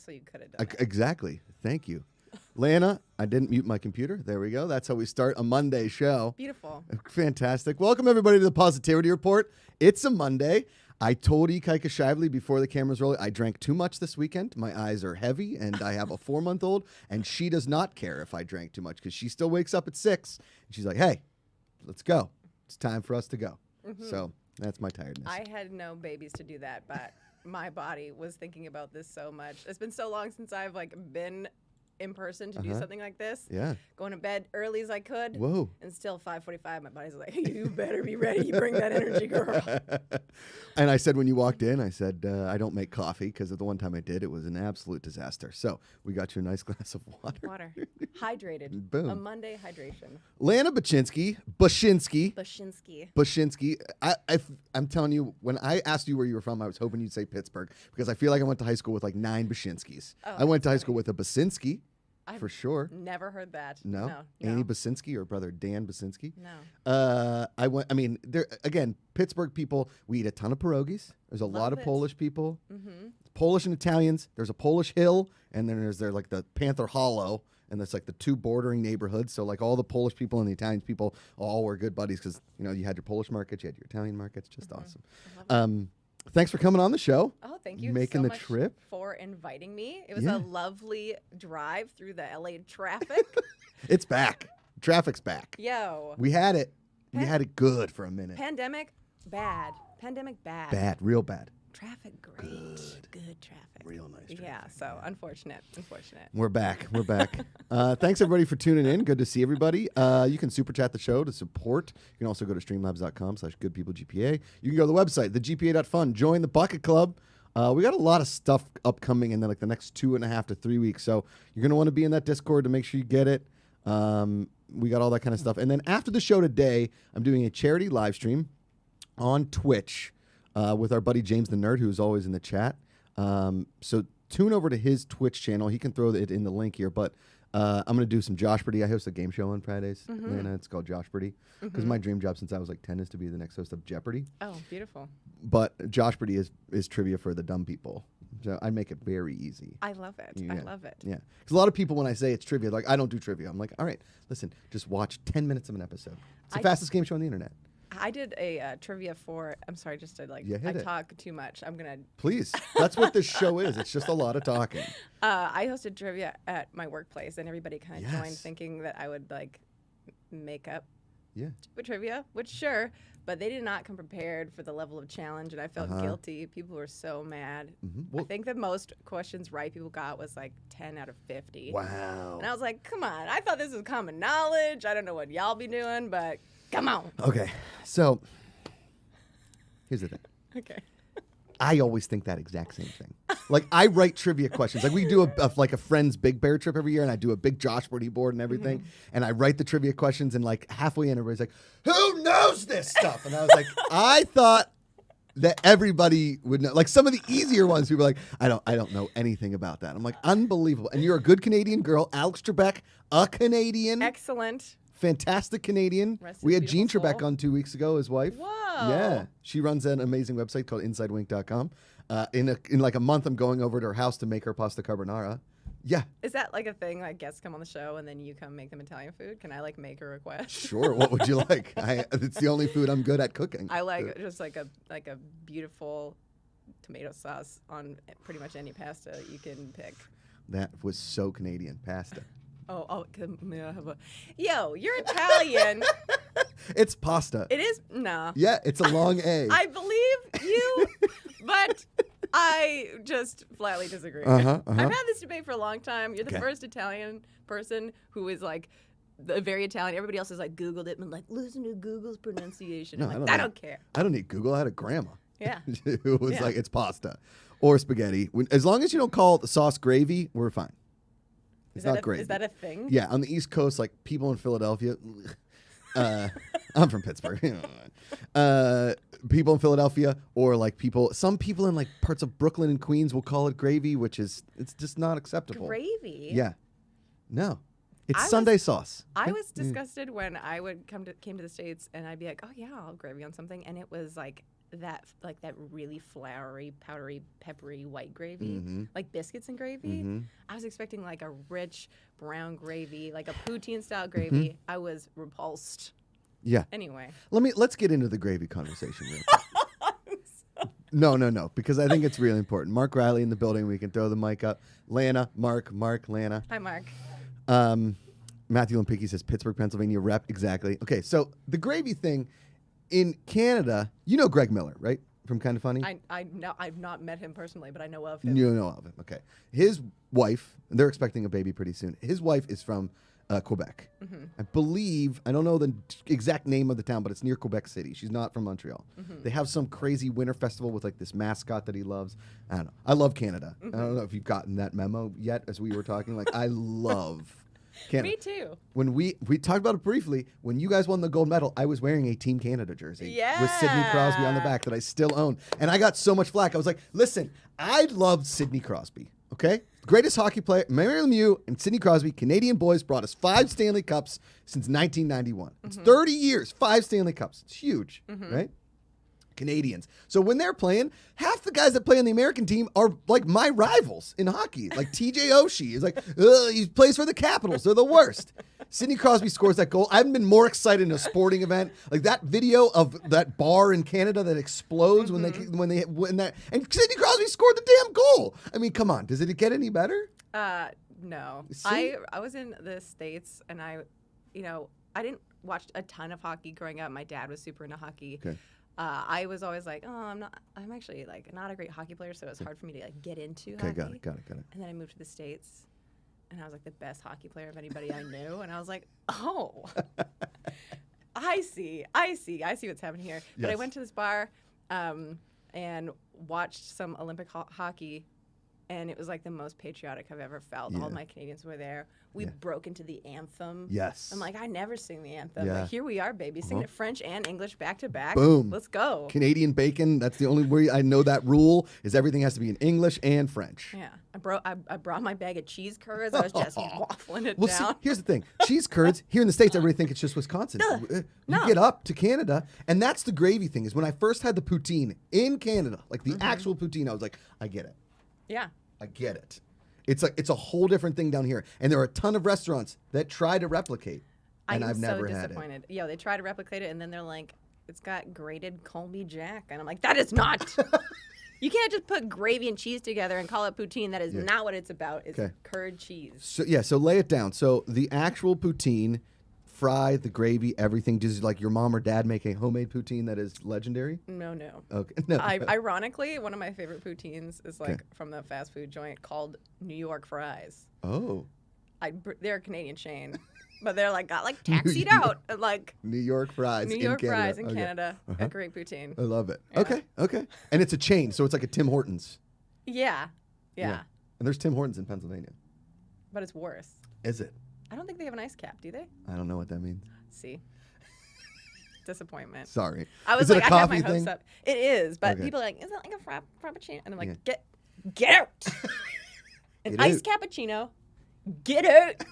so you could have done it. Exactly. Thank you. Lana, I didn't mute my computer. There we go. That's how we start a Monday show. Beautiful. Fantastic. Welcome, everybody, to the Positivity Report. It's a Monday. I told GPACharity before the cameras roll, I drank too much this weekend. My eyes are heavy, and I have a 4-month-old, and she does not care if I drank too much because she still wakes up at 6. And she's like, hey, let's go. It's time for us to go. Mm-hmm. So that's my tiredness. I had no babies to do that, but my body was thinking about this so much. It's been so long since I've been in person to do something like this. Yeah. Going to bed early as I could. Whoa. And still 5:45, my body's like, you better be ready. You bring that energy, girl. And I said when you walked in, I said, I don't make coffee because the one time I did, it was an absolute disaster. So we got you a nice glass of water. Water. Hydrated. Boom. A Monday hydration. Lana Bachynski. I'm telling you, when I asked you where you were from, I was hoping you'd say Pittsburgh because I feel like I went to high school with 9 Bachynskis. Oh, I went to high school with a Bachynski. For sure. Never heard that. No. Annie Bachynski or brother Dan Bachynski? No. There again, Pittsburgh people, we eat a ton of pierogies. There's a lot of Polish people. Mm-hmm. Polish and Italians. There's a Polish hill, and then there's the Panther Hollow, and that's the 2 bordering neighborhoods. So all the Polish people and the Italian people all were good buddies because you had your Polish markets, you had your Italian markets. Just awesome. Thanks for coming on the show. Oh, thank you Making so the much trip. For inviting me. It was a lovely drive through the LA traffic. It's back. Traffic's back. Yo. We had it. We had it good for a minute. Pandemic, bad. Pandemic, bad. Bad. Real bad. Traffic, great. Good traffic. Real nice traffic. Yeah, so unfortunate. We're back. Thanks, everybody, for tuning in. Good to see everybody. You can super chat the show to support. You can also go to streamlabs.com/goodpeoplegpa. You can go to the website, thegpa.fun. Join the Bucket Club. We got a lot of stuff upcoming in the next 2.5 to 3 weeks. So you're going to want to be in that Discord to make sure you get it. We got all that kind of stuff. And then after the show today, I'm doing a charity live stream on Twitch with our buddy James the Nerd, who's always in the chat. So tune over to his Twitch channel. He can throw it in the link here, but I'm going to do some Josh Pretty. I host a game show on Fridays, Atlanta. It's called Josh Pretty because my dream job since I was 10 is to be the next host of Jeopardy. Oh, beautiful. But Josh Pretty is trivia for the dumb people. So I make it very easy. I love it. Yeah. I love it. Yeah. Because a lot of people, when I say it's trivia, I don't do trivia. I'm like, all right, listen, just watch 10 minutes of an episode. It's the fastest game show on the internet. I did a trivia for, I'm sorry, just to talk too much. I'm going to. Please. That's what this show is. It's just a lot of talking. I hosted trivia at my workplace, and everybody kind of joined thinking that I would make up trivia, which sure, but they did not come prepared for the level of challenge, and I felt guilty. People were so mad. Mm-hmm. Well, I think the most questions right people got was 10 out of 50. Wow. And I was like, come on. I thought this was common knowledge. I don't know what y'all be doing, but come on. Okay. So here's the thing. Okay. I always think that exact same thing. I write trivia questions. We do a friend's Big Bear trip every year, and I do a big Josh Pretty board and everything. Mm-hmm. And I write the trivia questions, and halfway in, everybody's like, "Who knows this stuff?" And I was like, I thought that everybody would know. Some of the easier ones, people are like, I don't know anything about that. I'm like, unbelievable. And you're a good Canadian girl, Alex Trebek, a Canadian, excellent. Fantastic Canadian. We had Jean Trebek on 2 weeks ago, his wife. Whoa. Yeah. She runs an amazing website called InsideWink.com. In a month, I'm going over to her house to make her pasta carbonara. Yeah. Is that a thing? Guests come on the show and then you come make them Italian food? Can I make a request? Sure. What would you like? It's the only food I'm good at cooking. I like just a beautiful tomato sauce on pretty much any pasta you can pick. That was so Canadian. Pasta. Yo, you're Italian. It's pasta. It is? No. Yeah, it's a long A. I believe you, but I just flatly disagree. I've had this debate for a long time. You're the first Italian person who is very Italian. Everybody else has Googled it and listen to Google's pronunciation. No, I don't care. I don't need Google. I had a grandma. Yeah. Who was it's pasta or spaghetti. As long as you don't call the sauce gravy, we're fine. It's not gravy. Is that a thing? Yeah, on the East Coast, people in Philadelphia. I'm from Pittsburgh. People in Philadelphia, or some people in parts of Brooklyn and Queens will call it gravy, it's just not acceptable. Gravy? Yeah. No. It's Sunday sauce. I was disgusted when I came to the States and I'd be like, oh yeah, I'll have gravy on something, and it was that really floury, powdery, peppery white gravy, like biscuits and gravy. I was expecting like a rich brown gravy, like a poutine style gravy. I was repulsed. Yeah. Anyway, let's get into the gravy conversation real quick. No, because I think it's really important. Mark Riley in the building. We can throw the mic up. Lana, Mark, Lana. Hi, Mark. Matthew Lempicki says Pittsburgh, Pennsylvania rep. Exactly. Okay, so the gravy thing in Canada, you know Greg Miller, right? From Kind of Funny? I know. I've not met him personally, but I know of him. You know of him. Okay. His wife, they're expecting a baby pretty soon. His wife is from Quebec. I believe, I don't know the exact name of the town, but it's near Quebec City. She's not from Montreal. They have some crazy winter festival with like this mascot that he loves. I don't know. I love Canada. I don't know if you've gotten that memo yet as we were talking. Like, I love Canada. Me too. When we talked about it briefly, when you guys won the gold medal, I was wearing a Team Canada jersey with Sidney Crosby on the back that I still own. And I got so much flack. I was like, listen, I loved Sidney Crosby, okay? Greatest hockey player, Mario Lemieux and Sidney Crosby, Canadian boys, brought us 5 Stanley Cups since 1991. It's 30 years, 5 Stanley Cups. It's huge, right? Canadians. So when they're playing, half the guys that play on the American team are like my rivals in hockey. Like TJ Oshie is like, he plays for the Capitals. They're the worst. Sidney Crosby scores that goal. I haven't been more excited in a sporting event. Like that video of that bar in Canada that explodes when they win that, and Sidney Crosby scored the damn goal. I mean, come on, does it get any better? No. See? I was in the States, and I didn't watch a ton of hockey growing up. My dad was super into hockey. Okay. I was always like, I'm actually like not a great hockey player, so it was hard for me to like get into hockey. Okay, got it. And then I moved to the States, and I was like the best hockey player of anybody I knew, and I was like, oh, I see what's happening here. But I went to this bar, and watched some Olympic hockey. And it was like the most patriotic I've ever felt. All my Canadians were there. We broke into the anthem. Yes. I'm like, I never sing the anthem. Like, here we are, baby. Singing it French and English back to back. Boom. Let's go. Canadian bacon. That's the only way I know that rule is everything has to be in English and French. Yeah. I brought my bag of cheese curds. I was just waffling it down. See, here's the thing. Cheese curds, here in the States, everybody thinks it's just Wisconsin. You get up to Canada, and that's the gravy thing, is when I first had the poutine in Canada, like the actual poutine, I was like, I get it. Yeah. I get it. It's a whole different thing down here. And there are a ton of restaurants that try to replicate, and I've never had it. I'm so disappointed. Yeah, they try to replicate it, and then they're like, it's got grated Colby Jack. And I'm like, that is not. You can't just put gravy and cheese together and call it poutine. That is not what it's about. It's curd cheese. So lay it down. So the actual poutine, fry, the gravy, everything. Does like your mom or dad make a homemade poutine that is legendary? No. Okay. No. Ironically, one of my favorite poutines is like from the fast food joint called New York Fries. Oh. They're a Canadian chain, but they're like got like taxied out and like New York Fries. Fries in Canada. A great poutine. I love it. Yeah. Okay. And it's a chain, so it's like a Tim Hortons. Yeah. And there's Tim Hortons in Pennsylvania. But it's worse. Is it? I don't think they have an ice cap, do they? I don't know what that means. See. Disappointment. Sorry. I was is it like, a coffee I have my hopes thing? up. It is, but people are like, is it like a frappuccino? And I'm like, get out. An ice cappuccino. Get out.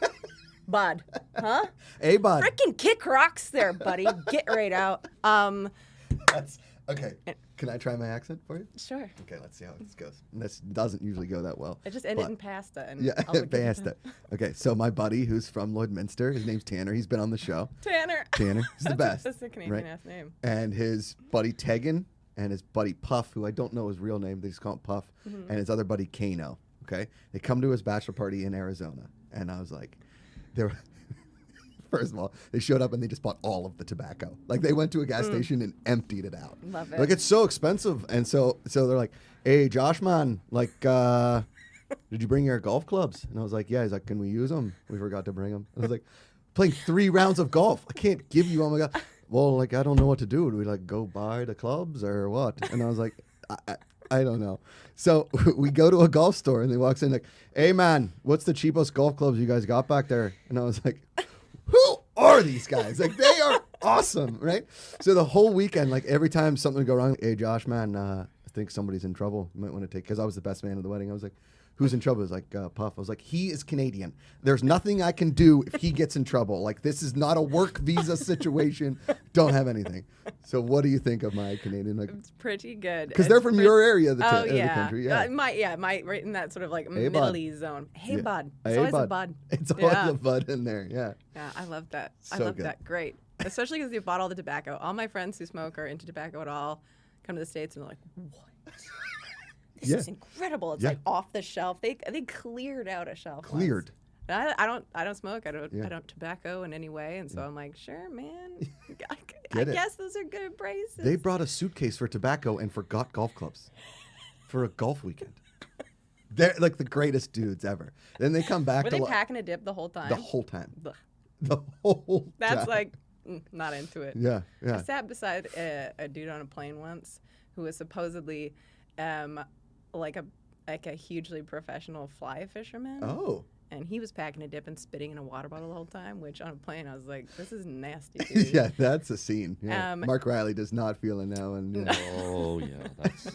Bud. Huh? Hey, bud. Frickin' kick rocks there, buddy. Get right out. That's okay. Can I try my accent for you? Sure. Okay, let's see how this goes. This doesn't usually go that well. It just ended in pasta. And yeah, pasta. Okay, so my buddy who's from Lloydminster, his name's Tanner. He's been on the show. Tanner. He's the best. That's a Canadian-ass name. And his buddy Tegan and his buddy Puff, who I don't know his real name. They just call him Puff. And his other buddy Kano. Okay? They come to his bachelor party in Arizona. And I was like, first of all, they showed up and they just bought all of the tobacco. Like they went to a gas station and emptied it out. Love it. Like it's so expensive. And so they're like, hey, Josh, man, like, did you bring your golf clubs? And I was like, yeah. He's like, can we use them? We forgot to bring them. I was like, playing 3 rounds of golf. I can't give you, oh my God. Well, like, I don't know what to do. Do we like go buy the clubs or what? And I was like, I don't know. So we go to a golf store and they walks in like, hey man, what's the cheapest golf clubs you guys got back there? And I was like, who are these guys? Like they are awesome, right? So the whole weekend, like every time something would go wrong, hey Josh, man, I think somebody's in trouble. You might want to take, because I was the best man at the wedding. I was like, who's in trouble? Is like Puff. I was like, he is Canadian. There's nothing I can do if he gets in trouble. Like, this is not a work visa situation. Don't have anything. So what do you think of my Canadian? Like, it's pretty good. Because they're from your area of the, oh, of the country. Yeah. My right in that sort of like Hey, Middle East zone. Hey, Yeah. bud. Hey, It's always bud. a bud. It's always a bud in there. Yeah. Yeah, I love that. I So love good. that. Great. Especially because they bought all the tobacco. All my friends who smoke or into tobacco at all come to the States and they're like, what? This Yeah. is incredible. It's Yeah. like off the shelf. They cleared out a shelf. Cleared. Once. And I don't smoke. I don't tobacco in any way. And so I'm like, sure, man. I guess those are good braces. They brought a suitcase for tobacco and forgot golf clubs for a golf weekend. They're like the greatest dudes ever. Then they come back Were to they packing a dip the whole time? the whole time. Ugh. The whole That's time. like not into it. Yeah. I sat beside a dude on a plane once who was supposedly like a hugely professional fly fisherman. Oh. And he was packing a dip and spitting in a water bottle the whole time, which on a plane I was like, this is nasty, dude. Yeah, that's a scene. Yeah. Um, Mark Riley does not feel it now. And yeah. Oh, yeah. That's...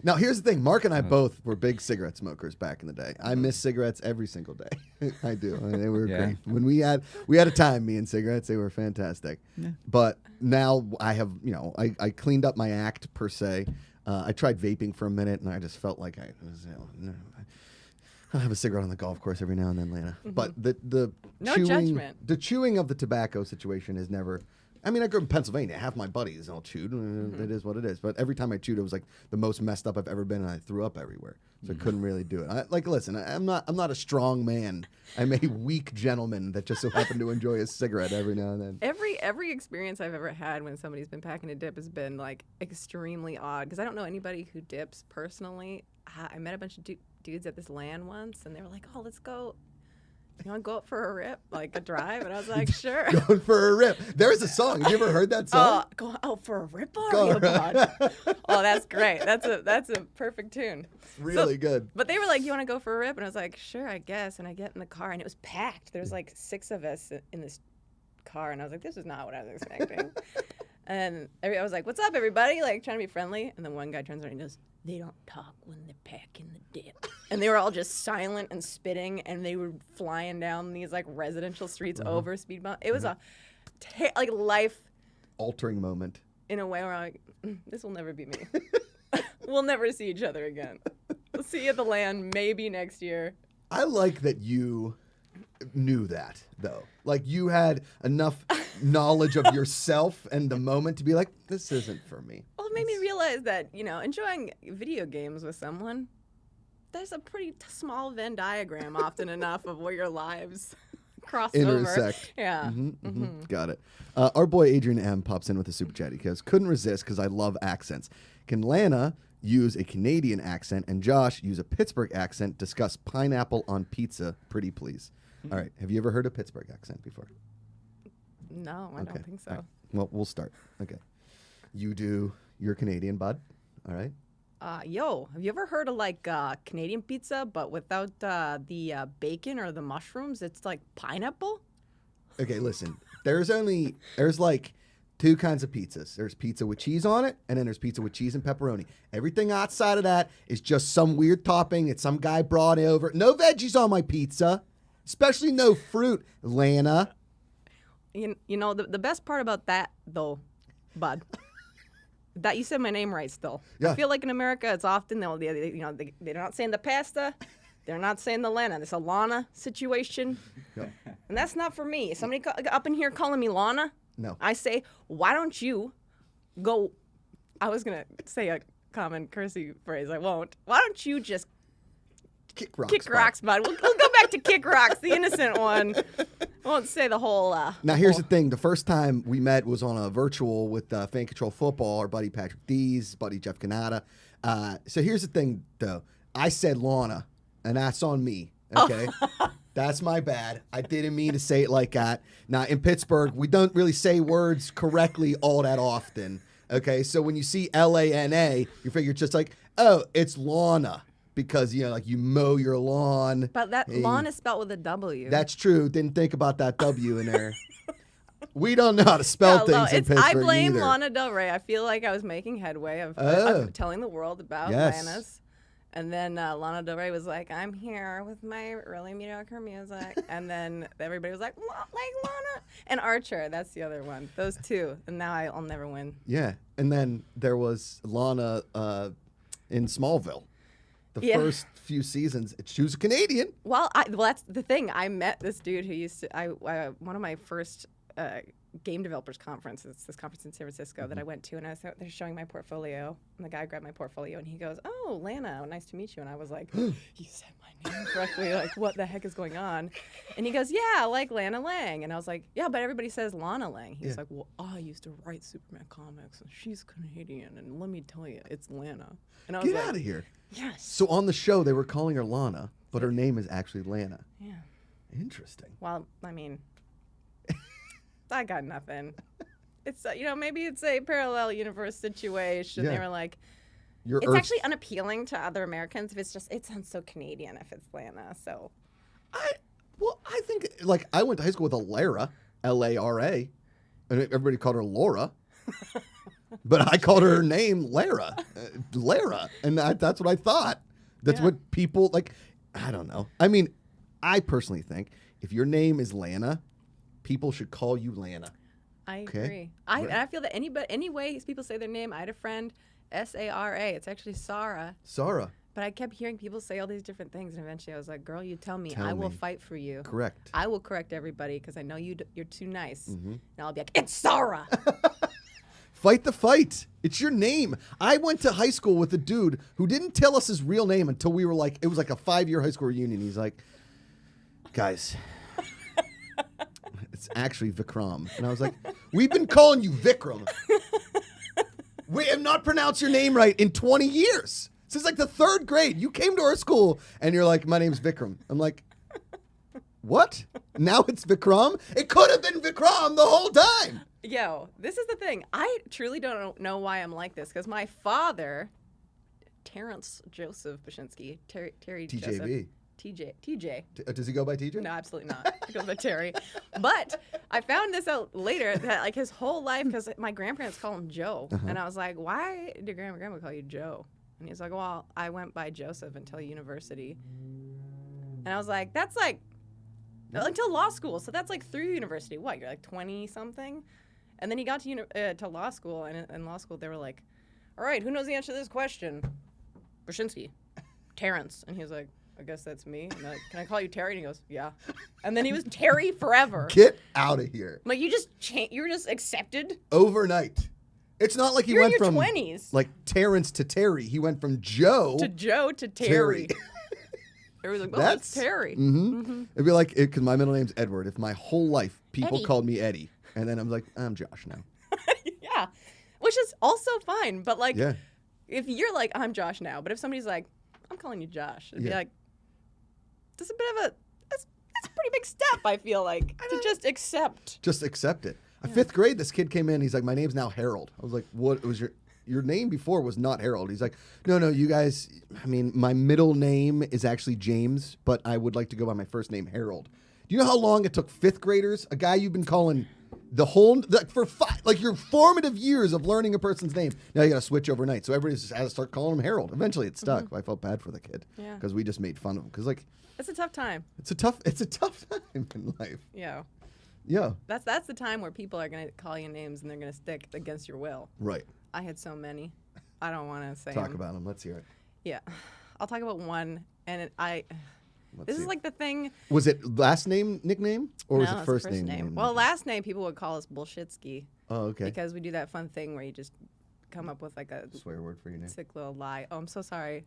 Now, here's the thing. Mark and I both were big cigarette smokers back in the day. I miss cigarettes every single day. I do. I mean, they were great. When we had a time, me and cigarettes, they were fantastic. Yeah. But now I have, I cleaned up my act per se. I tried vaping for a minute, and I just felt like I was, I'll have a cigarette on the golf course every now and then, Lana. Mm-hmm. But the no chewing, judgment. The chewing of the tobacco situation is never. I mean, I grew up in Pennsylvania. Half my buddies all chewed. It is what it is. But every time I chewed, it was like the most messed up I've ever been, and I threw up everywhere. So I couldn't really do it. Listen, I'm not a strong man. I'm a weak gentleman that just so happened to enjoy a cigarette every now and then. Every experience I've ever had when somebody's been packing a dip has been like extremely odd because I don't know anybody who dips personally. I met a bunch of dudes at this LAN once, and they were like, "Oh, let's go. You want to go up for a rip, like a drive?" And I was like, "Sure." Going for a rip. There's a song. Have you ever heard that song? Go out for a rip on you, bud. Oh, that's great. That's a perfect tune. Really good. But they were like, "You want to go for a rip?" And I was like, "Sure, I guess." And I get in the car, and it was packed. There was like 6 of us in this car, and I was like, "This is not what I was expecting." And I was like, "What's up, everybody?" Like trying to be friendly. And then one guy turns around and he goes, "They don't talk when they're packing the dip." And they were all just silent and spitting, and they were flying down these like residential streets over speed bump. It was a like life altering moment. In a way where I'm like, this will never be me. We'll never see each other again. We'll see you at the LAN maybe next year. I like that you knew that, though. Like, you had enough knowledge of yourself and the moment to be like, this isn't for me. Well, it made me realize that, enjoying video games with someone, there's a pretty small Venn diagram often enough of where your lives cross intersect. Over. Yeah. Got it. Our boy Adrian M pops in with a super chat. He goes, couldn't resist because I love accents. Can Lana use a Canadian accent and Josh use a Pittsburgh accent? Discuss pineapple on pizza, pretty please. All right. Have you ever heard a Pittsburgh accent before? No, I don't think so. Right. Well, we'll start. Okay. You do your Canadian, bud. All right. Have you ever heard of like Canadian pizza, but without the bacon or the mushrooms? It's like pineapple. Okay, listen. There's like 2 kinds of pizzas. There's pizza with cheese on it, and then there's pizza with cheese and pepperoni. Everything outside of that is just some weird topping that some guy brought over. No veggies on my pizza, especially no fruit, Lana. You know the best part about that though, bud. That you said my name right still. Yeah. I feel like in America it's often they're not saying the pasta, they're not saying the Lana. It's a Lana situation, and that's not for me. Somebody up in here calling me Lana. No. I say, why don't you go? I was gonna say a common cursey phrase. I won't. Why don't you just kick rocks? Kick rocks, bud. We'll go back to kick rocks, the innocent one. I won't say the whole. Now, here's the thing. The first time we met was on a virtual with Fan Control Football, our buddy Patrick Dees, buddy Jeff Canada. So here's the thing, though. I said Lana, and that's on me, okay? That's my bad. I didn't mean to say it like that. Now, in Pittsburgh, we don't really say words correctly all that often, okay? So when you see Lana, you figure just like, oh, it's Lana. Because, like you mow your lawn. But that lawn is spelled with a W. That's true. Didn't think about that W in there. We don't know how to spell things in Pittsburgh I blame either. Lana Del Rey. I feel like I was making headway of telling the world about Lana's And then Lana Del Rey was like, I'm here with my really mediocre music. And then everybody was like Lana. And Archer, that's the other one. Those two. And now I'll never win. Yeah. And then there was Lana in Smallville. The first few seasons, she was a Canadian. Well, that's the thing. I met this dude who used to, one of my first game developers conferences, this conference in San Francisco that I went to, and I was out there showing my portfolio, and the guy grabbed my portfolio, and he goes, oh, Lana, nice to meet you. And I was like, you said my name correctly, like, what the heck is going on? And he goes, yeah, like Lana Lang. And I was like, yeah, but everybody says Lana Lang. He was like, well, I used to write Superman comics, and she's Canadian, and let me tell you, it's Lana. And I was Get out of here. Yes. So on the show, they were calling her Lana, but her name is actually Lana. Yeah. Interesting. Well, I mean, I got nothing. It's maybe it's a parallel universe situation. Yeah. They were like, actually unappealing to other Americans if it sounds so Canadian if it's Lana. So, I think like I went to high school with a Lara, Lara, and everybody called her Laura. But I called her name Lara, and that's what I thought. That's what people like. I don't know. I mean, I personally think if your name is Lana, people should call you Lana. I agree. I feel that any way people say their name. I had a friend, Sara. It's actually Sarah. Sarah. But I kept hearing people say all these different things, and eventually I was like, "Girl, you tell me. I will fight for you. Correct. I will correct everybody because I know you're too nice." Mm-hmm. And I'll be like, "It's Sarah." Fight the fight. It's your name. I went to high school with a dude who didn't tell us his real name until we were like, it was like a 5-year high school reunion. He's like, guys, it's actually Vikram. And I was like, we've been calling you Vikram. We have not pronounced your name right in 20 years. Since like the 3rd grade. You came to our school and you're like, my name's Vikram. I'm like, what? Now it's Vikram? It could have been Vikram the whole time. Yo, this is the thing. I truly don't know why I'm like this, because my father, Terrence Joseph Bachynski, Terry TJB. Joseph, TJ. Does he go by TJ? No, absolutely not. He goes by Terry. But I found this out later that like his whole life, because my grandparents call him Joe, and I was like, why did grandma call you Joe? And he's like, well, I went by Joseph until university. And I was like, that's like until law school, so that's like through university. What, you're like 20 something? And then he got to law school, and in law school they were like, all right, who knows the answer to this question? Bachynski. Terrence. And he was like, I guess that's me. And like, can I call you Terry? And he goes, yeah. And then he was Terry forever. Get out of here. Like, you were just accepted? Overnight. It's not like he went from 20s. Like Terrence to Terry. He went from Joe to Terry. Everyone's like, oh, that's Terry. Mm-hmm. Mm-hmm. It'd be like, because my middle name's Edward. If my whole life people called me Eddie. And then I'm like, I'm Josh now. Yeah. Which is also fine. But like, if you're like, I'm Josh now, but if somebody's like, I'm calling you Josh, it'd be like, that's a pretty big step, I feel like, to just accept. Just accept it. Yeah. 5th grade, this kid came in, he's like, my name's now Harold. I was like, what was your name before was not Harold. He's like, no, you guys, I mean, my middle name is actually James, but I would like to go by my first name, Harold. Do you know how long it took 5th graders, a guy you've been calling your formative years of learning a person's name. Now you got to switch overnight. So everybody just has to start calling him Harold. Eventually it stuck. Mm-hmm. I felt bad for the kid because we just made fun of him. Because like, it's a tough time. It's a tough time in life. Yeah. Yeah. That's the time where people are going to call you names and they're going to stick against your will. Right. I had so many. I don't want to say Talk about them. Let's hear it. Yeah. I'll talk about one. And this is like the thing. Was it last name, nickname? Or was it first name? Well, last name, people would call us Bullshitsky. Oh, okay. Because we do that fun thing where you just come up with like a swear word for your name. Sick little lie. Oh, I'm so sorry.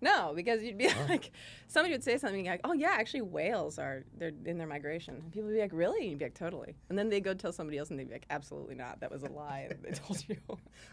No, because you'd be like, somebody would say something like, oh, yeah, actually whales they're in their migration. And people would be like, really? And you'd be like, totally. And then they'd go tell somebody else and they'd be like, absolutely not. That was a lie. And they told you.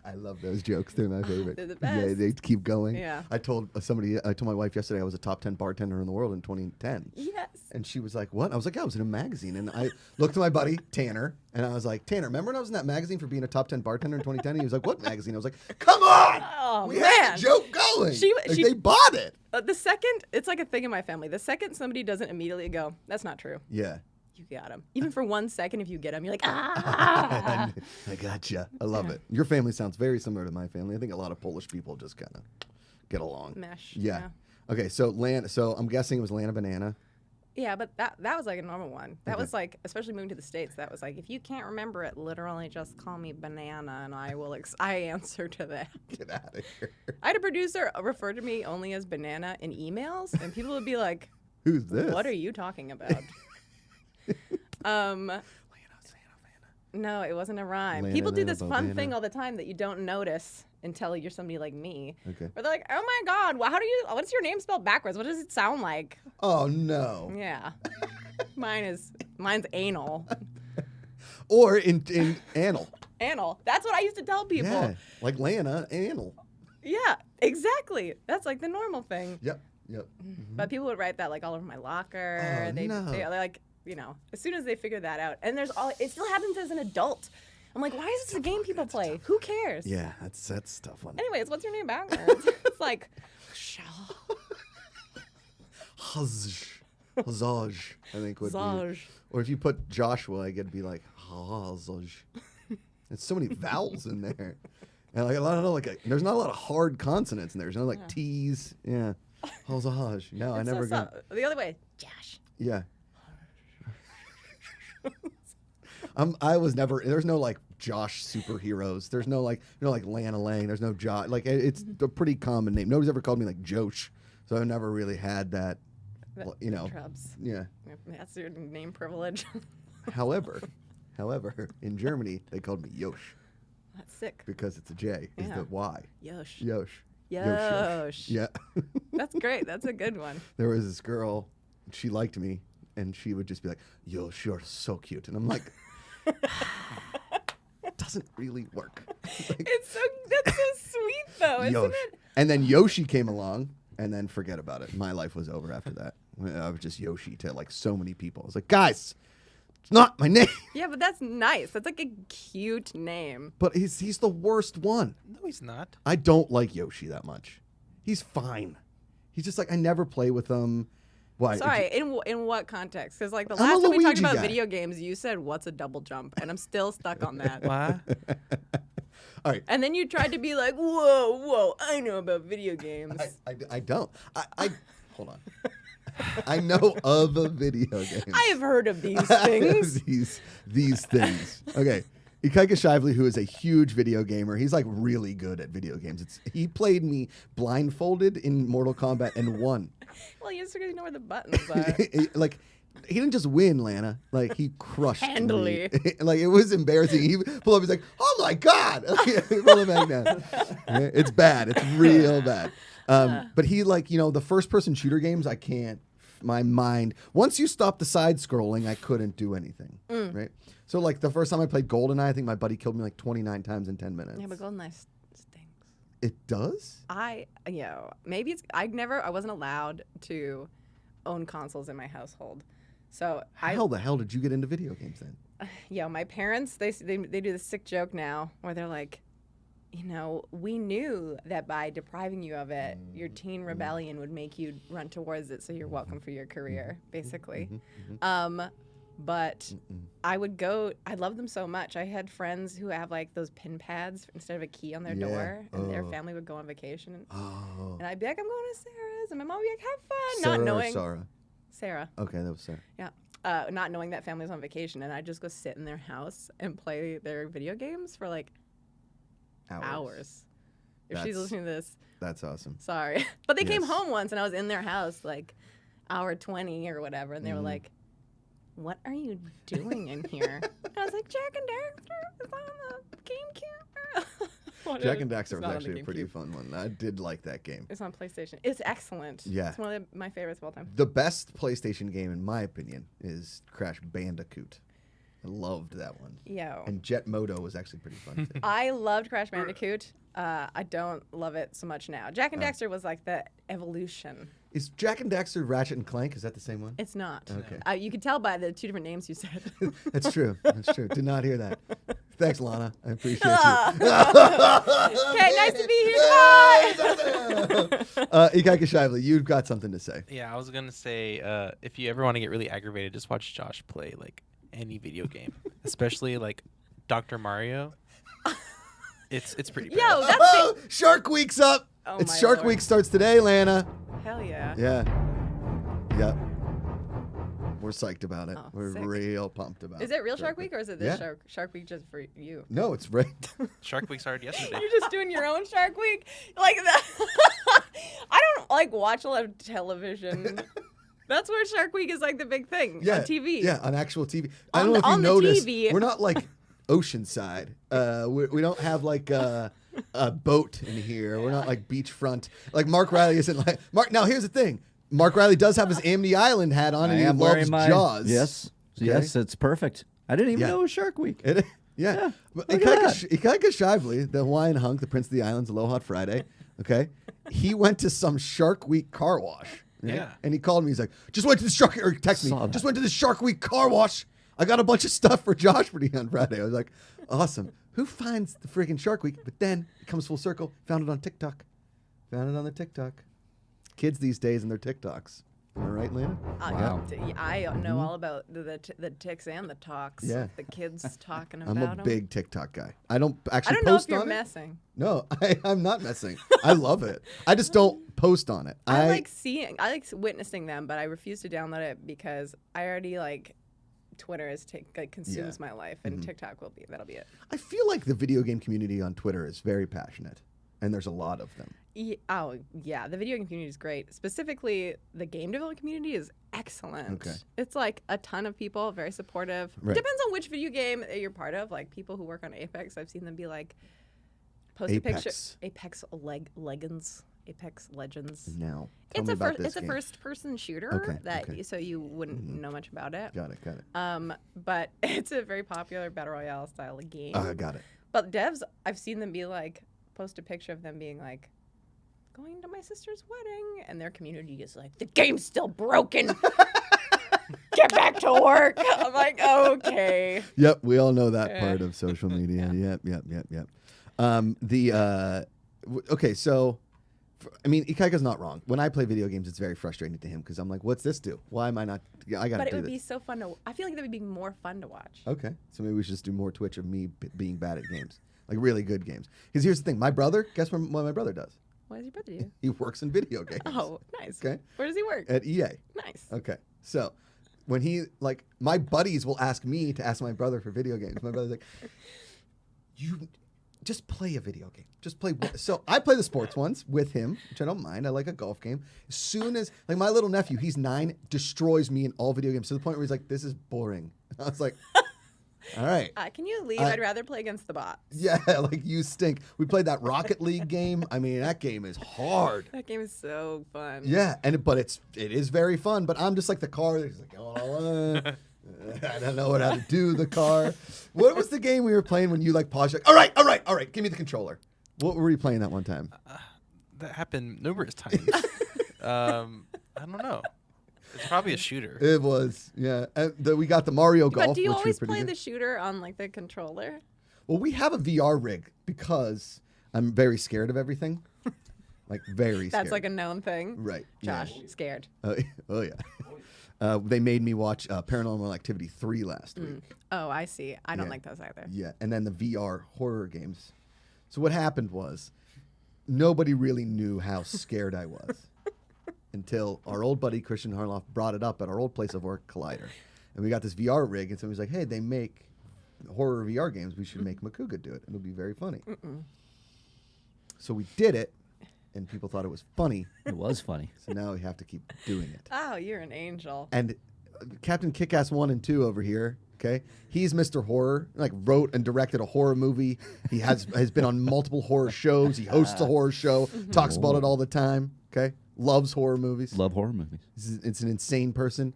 I love those jokes. They're my favorite. They're the best. Yeah, they keep going. Yeah. I told my wife yesterday I was a top 10 bartender in the world in 2010. Yes. And she was like, what? I was like, I was in a magazine. And I looked at my buddy, Tanner, and I was like, Tanner, remember when I was in that magazine for being a top 10 bartender in 2010? And he was like, what magazine? I was like, come on! Oh, we had a joke going. They bought it. The second, it's like a thing in my family. The second somebody doesn't immediately go, that's not true. Yeah. You got him. Even for 1 second, if you get him, you're like, ah. I gotcha. I love it. Your family sounds very similar to my family. I think a lot of Polish people just kind of get along. Mesh. Yeah. Okay, so I'm guessing it was Lana Banana. Yeah, but that was like a normal one. That was like, especially moving to the States, that was like, if you can't remember it, literally just call me Banana and I will I answer to that. Get out of here. I had a producer refer to me only as Banana in emails, and people would be like, who's this? What are you talking about? No, it wasn't a rhyme. Lana, People do Lana, this fun Banana. thing all the time that you don't notice until you're somebody like me. Okay. Where they're like, oh my God, what's your name spelled backwards? What does it sound like? Oh, no. Yeah. Mine's anal. Or in anal. Anal. That's what I used to tell people. Yeah, like Lana, anal. Yeah, exactly. That's like the normal thing. Yep. Mm-hmm. But people would write that like all over my locker. Oh, They're like, as soon as they figure that out, and it still happens as an adult. I'm like, why is this a game people play? Who cares? Yeah, that's a tough one. Anyways, what's your name backwards? It's like, Huzzage, I think would be. Zaj. Or if you put Joshua, I could be like Huzzage. There's so many vowels in there, and like a lot of there's not a lot of hard consonants in there. There's no like T's. Yeah, Huzzage. No, I never got. The other way, Josh. Yeah. I was never. There's no like Josh superheroes. There's no like Lana Lang. There's no Josh. Like it's a pretty common name. Nobody's ever called me like Josh, so I've never really had that. Trubs. Yeah. That's your name privilege. However, in Germany they called me Yosh. That's sick. Because it's a J. Is the Y. Yosh. Yosh. Yosh. Yeah. That's great. That's a good one. There was this girl. She liked me, and she would just be like, "Yosh, you're so cute," and I'm like. Doesn't really work. That's so sweet though, isn't it? And then Yoshi came along, and then forget about it. My life was over after that. I was just Yoshi to like so many people. I was like, guys, it's not my name. Yeah, but that's nice. That's like a cute name. But he's the worst one. No, he's not. I don't like Yoshi that much. He's fine. He's just like I never play with him. Why? Sorry, in what context? Because like the last time we talked about video games, you said, what's a double jump? And I'm still stuck on that. What? All right. And then you tried to be like, whoa, I know about video games. I don't. I hold on. I know of a video game. I have heard of these things. these things. Okay. Ikaika Shively, who is a huge video gamer, he's like really good at video games. He played me blindfolded in Mortal Kombat and won. Well, you just know where the buttons are. Like, he didn't just win, Lana. Like, he crushed Handily. me. Like, it was embarrassing. He pulled up, he's like, oh my God. Pull it back down. It's bad. It's real bad. But he, like, the first person shooter games, I can't. My mind, once you stop the side scrolling, I couldn't do anything. Right? So, like, the first time I played GoldenEye, I think my buddy killed me like 29 times in 10 minutes. Yeah, but GoldenEye stinks. It does? Maybe it's, I wasn't allowed to own consoles in my household. So How the hell did you get into video games then? My parents, they do this sick joke now where they're like, we knew that by depriving you of it, your teen rebellion would make you run towards it, so you're welcome for your career, basically. But I love them so much. I had friends who have like those pin pads instead of a key on their door, and their family would go on vacation. And I'd be like, I'm going to Sarah's, and my mom would be like, have fun. Sarah not knowing. Or Sarah? Sarah. Okay, that was Sarah. Yeah. Not knowing that family's on vacation, and I'd just go sit in their house and play their video games for like hours. If she's listening to this. That's awesome. Sorry. But they came home once, and I was in their house like hour 20 or whatever, and they were like, what are you doing in here? And I was like, Jack and Daxter is on the GameCube. Jack and Daxter was actually a pretty fun one. I did like that game. It's on PlayStation. It's excellent. Yeah. It's one of my favorites of all time. The best PlayStation game, in my opinion, is Crash Bandicoot. I loved that one. Yo. And Jet Moto was actually pretty fun, too. I loved Crash Bandicoot. I don't love it so much now. Jack and Daxter was like the evolution. Is Jack and Daxter Ratchet and Clank? Is that the same one? It's not. Okay. You can tell by the two different names you said. That's true. That's true. Did not hear that. Thanks, Lana. I appreciate you. Okay, nice to be here. Bye. Ikaika Shively, you've got something to say. Yeah, I was going to say, if you ever want to get really aggravated, just watch Josh play, like, any video game. Especially, like, Dr. Mario. It's pretty Yo, bad. that's Oh, Shark Week's up. Oh, It's my Shark Lord. Week starts today, Lana. Hell yeah. Yeah. Yep. We're psyched about it. Oh, We're sick. real pumped about it. Is it real Shark Week or is it this Yeah. Shark Week just for you? No, it's right. Shark Week started yesterday. You're just doing your own Shark Week? Like that. I don't like watch a lot of television. That's where Shark Week is like the big thing on TV. Yeah, on actual TV. I On don't know the- if you on the noticed. TV. We're not like Oceanside. We don't have like a boat in here. We're not like beachfront. Like Mark Riley isn't like Mark. Now here's the thing. Mark Riley does have his Amity Island hat on, and he loves Jaws. Yes. Okay? Yes, it's perfect. I didn't even Yeah. know it was Shark Week. Yeah. Yeah, But look at that. Ikaika Shively, the Hawaiian hunk, the Prince of the Islands, Aloha Hot Friday, okay? He went to some Shark Week car wash. Right? Yeah. And he called me. He's like, just went to the Shark, or text me, Saw that. just went to the Shark Week car wash. I got a bunch of stuff for Josh for on Friday. I was like, awesome. Who finds the freaking Shark Week? But then it comes full circle. Found it on TikTok. Found it on the TikTok. Kids these days and their TikToks. Am I right, Lana? Wow. I know all about the ticks and the talks. Yeah. The kids talking I'm about a them. big TikTok guy. I don't actually I don't know if post you're on it. messing. No, I'm not messing. I love it. I just don't post on it. I like witnessing them, but I refuse to download it because I already like Twitter is consumes my life, and TikTok that'll be it. I feel like the video game community on Twitter is very passionate, and there's a lot of them. The video game community is great. Specifically, the game development community is excellent. Okay. It's like a ton of people, very supportive. Right. Depends on which video game you're part of. Like people who work on Apex, I've seen them be like, post a picture. Apex Legends. Apex Legends. Now, tell me about this It's a game. first-person shooter Okay. so you wouldn't know much about it. Got it. But it's a very popular battle royale style of game. Got it. But devs, I've seen them be like, post a picture of them being like, going to my sister's wedding, and their community is like, the game's still broken. Get back to work. I'm like, okay. Yep, we all know that part of social media. Yep. Okay, so, I mean, Ikaika's not wrong. When I play video games, it's very frustrating to him because I'm like, what's this do? Why am I not? I got to But it do would this. be so fun to. I feel like that would be more fun to watch. Okay, so maybe we should just do more Twitch of me being bad at games, like really good games. Because here's the thing, my brother. Guess what my brother does? What does your brother do? He works in video games. Oh, nice. Okay. Where does he work? At EA. Nice. Okay, so when he my buddies will ask me to ask my brother for video games. My brother's like, you just play a video game. Just play one. So I play the sports ones with him, which I don't mind. I like a golf game. As soon as my little nephew, he's 9, destroys me in all video games to the point where he's like, this is boring. I was like, all right. Can you leave? I'd rather play against the bots. Yeah, like you stink. We played that Rocket League game. I mean, that game is hard. That game is so fun. Yeah, but it is very fun. But I'm just like the car. He's like, I don't know how to do the car. What was the game we were playing when you paused? All right. Give me the controller. What were we playing that one time? That happened numerous times. I don't know. It's probably a shooter. It was, yeah. We got the Mario Golf. But do you which was always pretty play good. the shooter on the controller? Well, we have a VR rig because I'm very scared of everything. Very scared. That's like a known thing. Right. Josh, scared. Oh yeah. They made me watch Paranormal Activity 3 last week. Oh, I see. I don't Yeah. like those either. Yeah, and then the VR horror games. So what happened was nobody really knew how scared I was until our old buddy Christian Harloff brought it up at our old place of work, Collider. And we got this VR rig, and somebody's like, hey, they make horror VR games. We should make Macuga do it. It'll be very funny. So we did it, and people thought it was funny. It was funny. So now we have to keep doing it. Oh, you're an angel. And Captain Kick-Ass 1 and 2 over here, okay? He's Mr. Horror, wrote and directed a horror movie. He has been on multiple horror shows. He hosts a horror show, talks about it all the time, okay? Loves horror movies. Love horror movies. It's an insane person.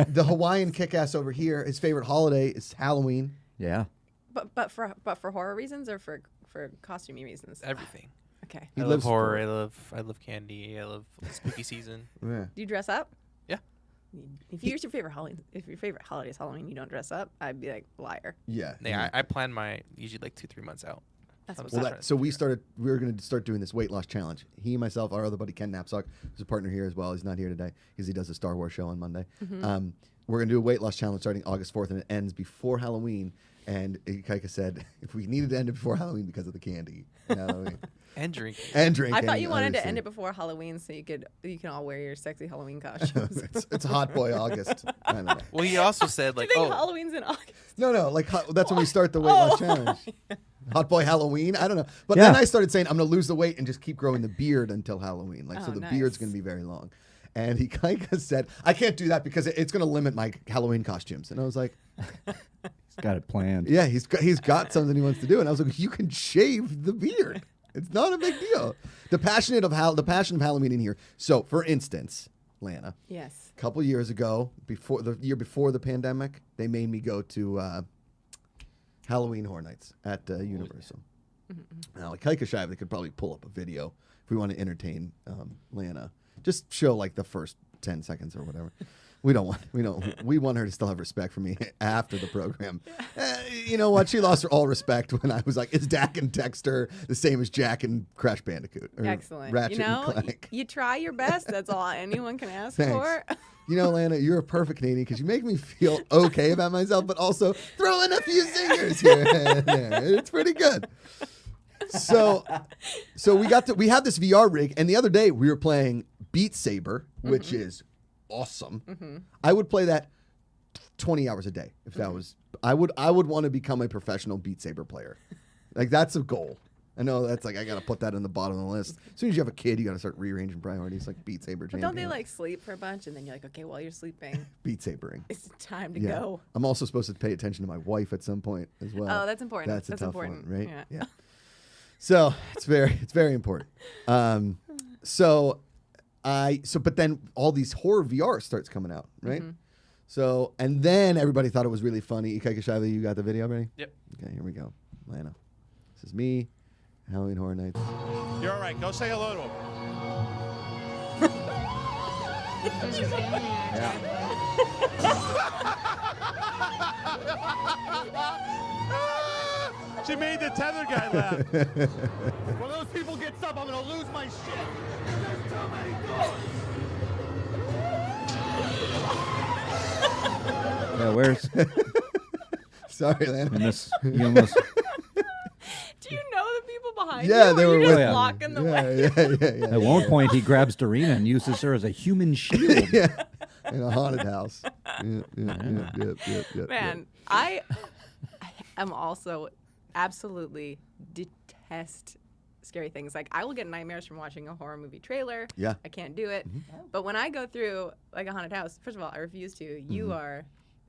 The Hawaiian Kick-Ass over here, his favorite holiday is Halloween. Yeah. But for horror reasons or for costumey reasons? Everything. Okay. He I lives love horror. for I love candy. I love spooky season. Yeah. Do you dress up? Yeah. If your favorite holiday is Halloween, you don't dress up, I'd be like liar. Yeah. Yeah, I plan my usually 2-3 months out. That's I'm what's just up. trying to So we figure were going to start doing this weight loss challenge. He, myself, our other buddy Ken Knapsack, who's a partner here as well. He's not here today because he does a Star Wars show on Monday. We're going to do a weight loss challenge starting August 4th, and it ends before Halloween. And Kaika said if we needed to end it before Halloween because of the candy. Halloween. And drinking. And drinking. I thought you wanted to obviously. end it before Halloween so you can all wear your sexy Halloween costumes. it's Hot Boy August. I don't know. Well, he also said Do you like, think oh, Halloween's in August? No, like that's when we start the weight loss challenge. Hot Boy Halloween. I don't know, but Yeah. then I started saying I'm going to lose the weight and just keep growing the beard until Halloween. Like so, the nice. beard's going to be very long. And he kind of said I can't do that because it's going to limit my Halloween costumes. And I was like, He's got it planned. yeah, he's got something he wants to do. And I was like, you can shave the beard. It's not a big deal. The passion of Halloween in here. So, for instance, Lana. Yes. A couple years ago, before the pandemic, they made me go to Halloween Horror Nights at Universal. Now, like Kaika they could probably pull up a video if we want to entertain Lana. Just show like the first 10 seconds or whatever. We want her to still have respect for me after the program. You know what? She lost all respect when I was like, "Is Dak and Dexter the same as Jack and Crash Bandicoot?" Or Excellent. Ratchet you know, and Clank. you try your best. That's all anyone can ask Thanks. for. You know, Lana, you're a perfect Canadian because you make me feel okay about myself, but also throw in a few singers here and there. It's pretty good. So we have this VR rig, and the other day we were playing Beat Saber, which is awesome. I would play that 20 hours a day if that was. I would want to become a professional Beat Saber player. Like that's a goal. I know that's like I got to put that in the bottom of the list. As soon as you have a kid, you got to start rearranging priorities, like Beat Saber. But don't they like sleep for a bunch and then you're like, okay, while you're sleeping, Beat Sabering? it's time to go. I'm also supposed to pay attention to my wife at some point as well. Oh, that's important. That's a tough important. one, right? Yeah. So it's very important. But then all these horror VR starts coming out, right? So, and then everybody thought it was really funny. Kaika, you got the video ready? Yep. Okay, here we go. Lana. This is me, Halloween Horror Nights. You're all right. Go say hello to him. There's your family in our She made the tether guy laugh. When those people get up, I'm going to lose my shit. There's too many doors. Yeah, where's Sorry, Lana. in this? You almost. Do you know the people behind Yeah, you? they or were you're with just me. blocking the way. Yeah. At one point, he grabs Dorina and uses her as a human shield. Yeah. In a haunted house. Yeah. Man, I am also absolutely detest scary things. Like I will get nightmares from watching a horror movie trailer. Yeah. I can't do it. But when I go through like a haunted house, first of all, I refuse to. You are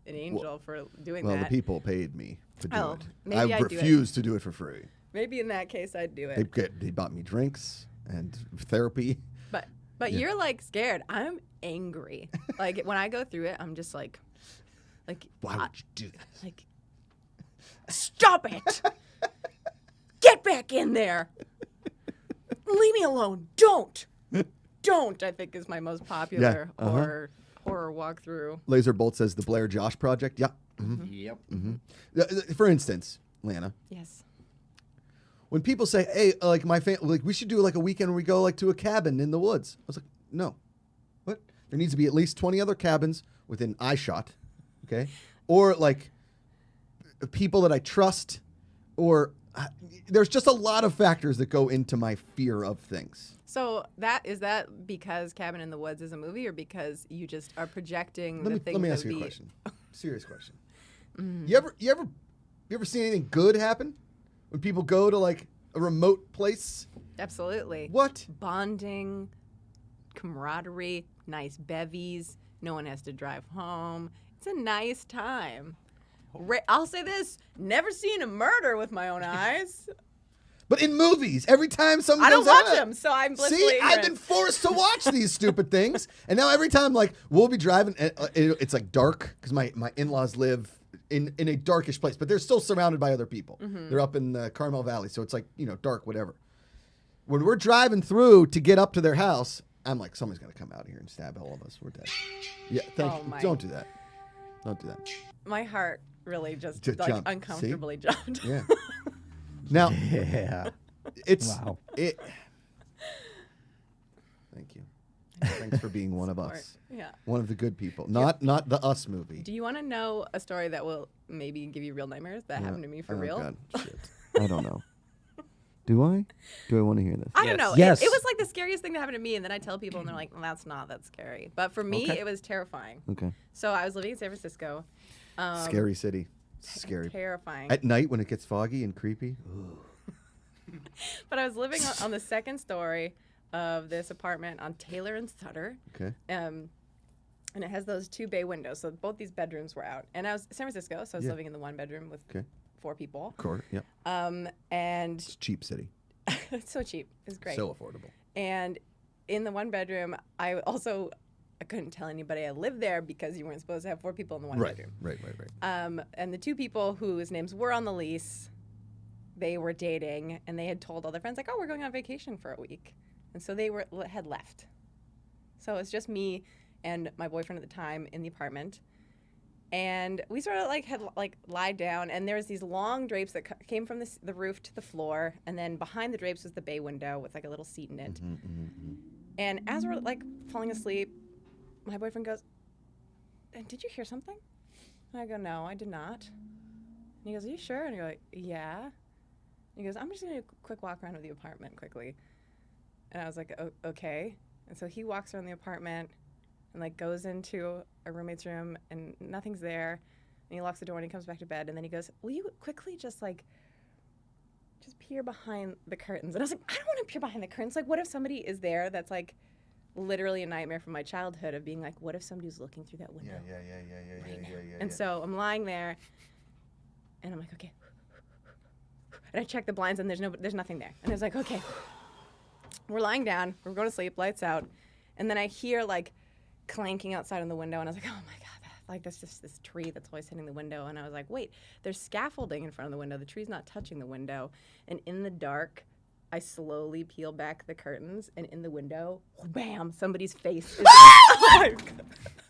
an angel for doing Well, that. the people paid me to do it. maybe I I'd do it. refuse to do it for free. Maybe in that case I'd do it. They bought me drinks and therapy. But you're like scared. I'm angry. Like when I go through it, I'm just like Why would you do that? like stop it. Get back in there. Leave me alone. Don't. I think is my most popular horror walkthrough. Laser Bolt says the Blair Josh Project. Yeah. Yep. For instance, Lana, Yes. when people say, "Hey, like my family, like we should do like a weekend where we go like to a cabin in the woods," I was like, "No, what? There needs to be at least 20 other cabins within eye shot, okay, or like people that I trust, or there's just a lot of factors that go into my fear of things." So is that because Cabin in the Woods is a movie, or because you just are projecting Let things me that ask you a would be question. Serious question. You ever seen anything good happen when people go to like a remote place? Absolutely. What? Bonding, camaraderie, nice bevies. No one has to drive home. It's a nice time. I'll say this: never seen a murder with my own eyes. But in movies, every time something I don't goes out, watch them, so I'm blissfully See, I've ignorant. been forced to watch these stupid things, and now every time, like, we'll be driving, it's like dark because my in-laws live in a darkish place, but they're still surrounded by other people. They're up in the Carmel Valley, so it's like dark, whatever. When we're driving through to get up to their house, I'm like, somebody's gonna come out here and stab all of us. We're dead. Yeah, thank you. my. Don't do that. Don't do that. My heart really just Just like jumped. See? uncomfortably jumped. Yeah. Now, Yeah. it's Wow. it. Thank you. Thanks for being one of Support. us. Yeah. One of the good people. Not the Us movie. Do you want to know a story that will maybe give you real nightmares that happened to me for real? God, shit. I don't know. Do I? Do I want to hear this? I don't know. Yes. It was like the scariest thing that happened to me, and then I tell people, and they're like, well, "That's not that scary." But for me, Okay. it was terrifying. Okay. So I was living in San Francisco. Scary city. Scary. Terrifying. At night when it gets foggy and creepy. But I was living on the second story of this apartment on Taylor and Sutter. Okay. And it has those 2 bay windows, so both these bedrooms were out. And I was in San Francisco, so I was living in the 1 bedroom with 4 people. Court. Yep. And It's a cheap city. it's so cheap. It's great. So affordable. And in the 1 bedroom, I couldn't tell anybody I lived there because you weren't supposed to have 4 people in the 1 bedroom. Right. And the 2 people whose names were on the lease, they were dating, and they had told all their friends, like, oh, we're going on vacation for a week. And so they had left. So it's just me and my boyfriend at the time in the apartment. And we sort of had lied down, and there was these long drapes that came from the roof to the floor, and then behind the drapes was the bay window with a little seat in it. And as we're falling asleep, my boyfriend goes, "Did you hear something?" And I go, "No, I did not." And he goes, "Are you sure?" And I go, "Yeah." And he goes, "I'm just gonna do a quick walk around of the apartment quickly." And I was like, "Okay." And so he walks around the apartment and goes into a roommate's room, and nothing's there. And he locks the door and he comes back to bed. And then he goes, "Will you quickly just peer behind the curtains?" And I was like, "I don't want to peer behind the curtains. What if somebody is there that's literally a nightmare from my childhood of being what if somebody's looking through that window?" Yeah. And so I'm lying there, and I'm like, "Okay." And I check the blinds, and there's nothing there. And I was like, "Okay." We're lying down, we're going to sleep, lights out, and then I hear clanking outside on the window, and I was like, "Oh my God, that's just this tree that's always hitting the window." And I was like, "Wait, there's scaffolding in front of the window. The tree's not touching the window." And in the dark, I slowly peel back the curtains, and in the window, bam, somebody's face is oh my God.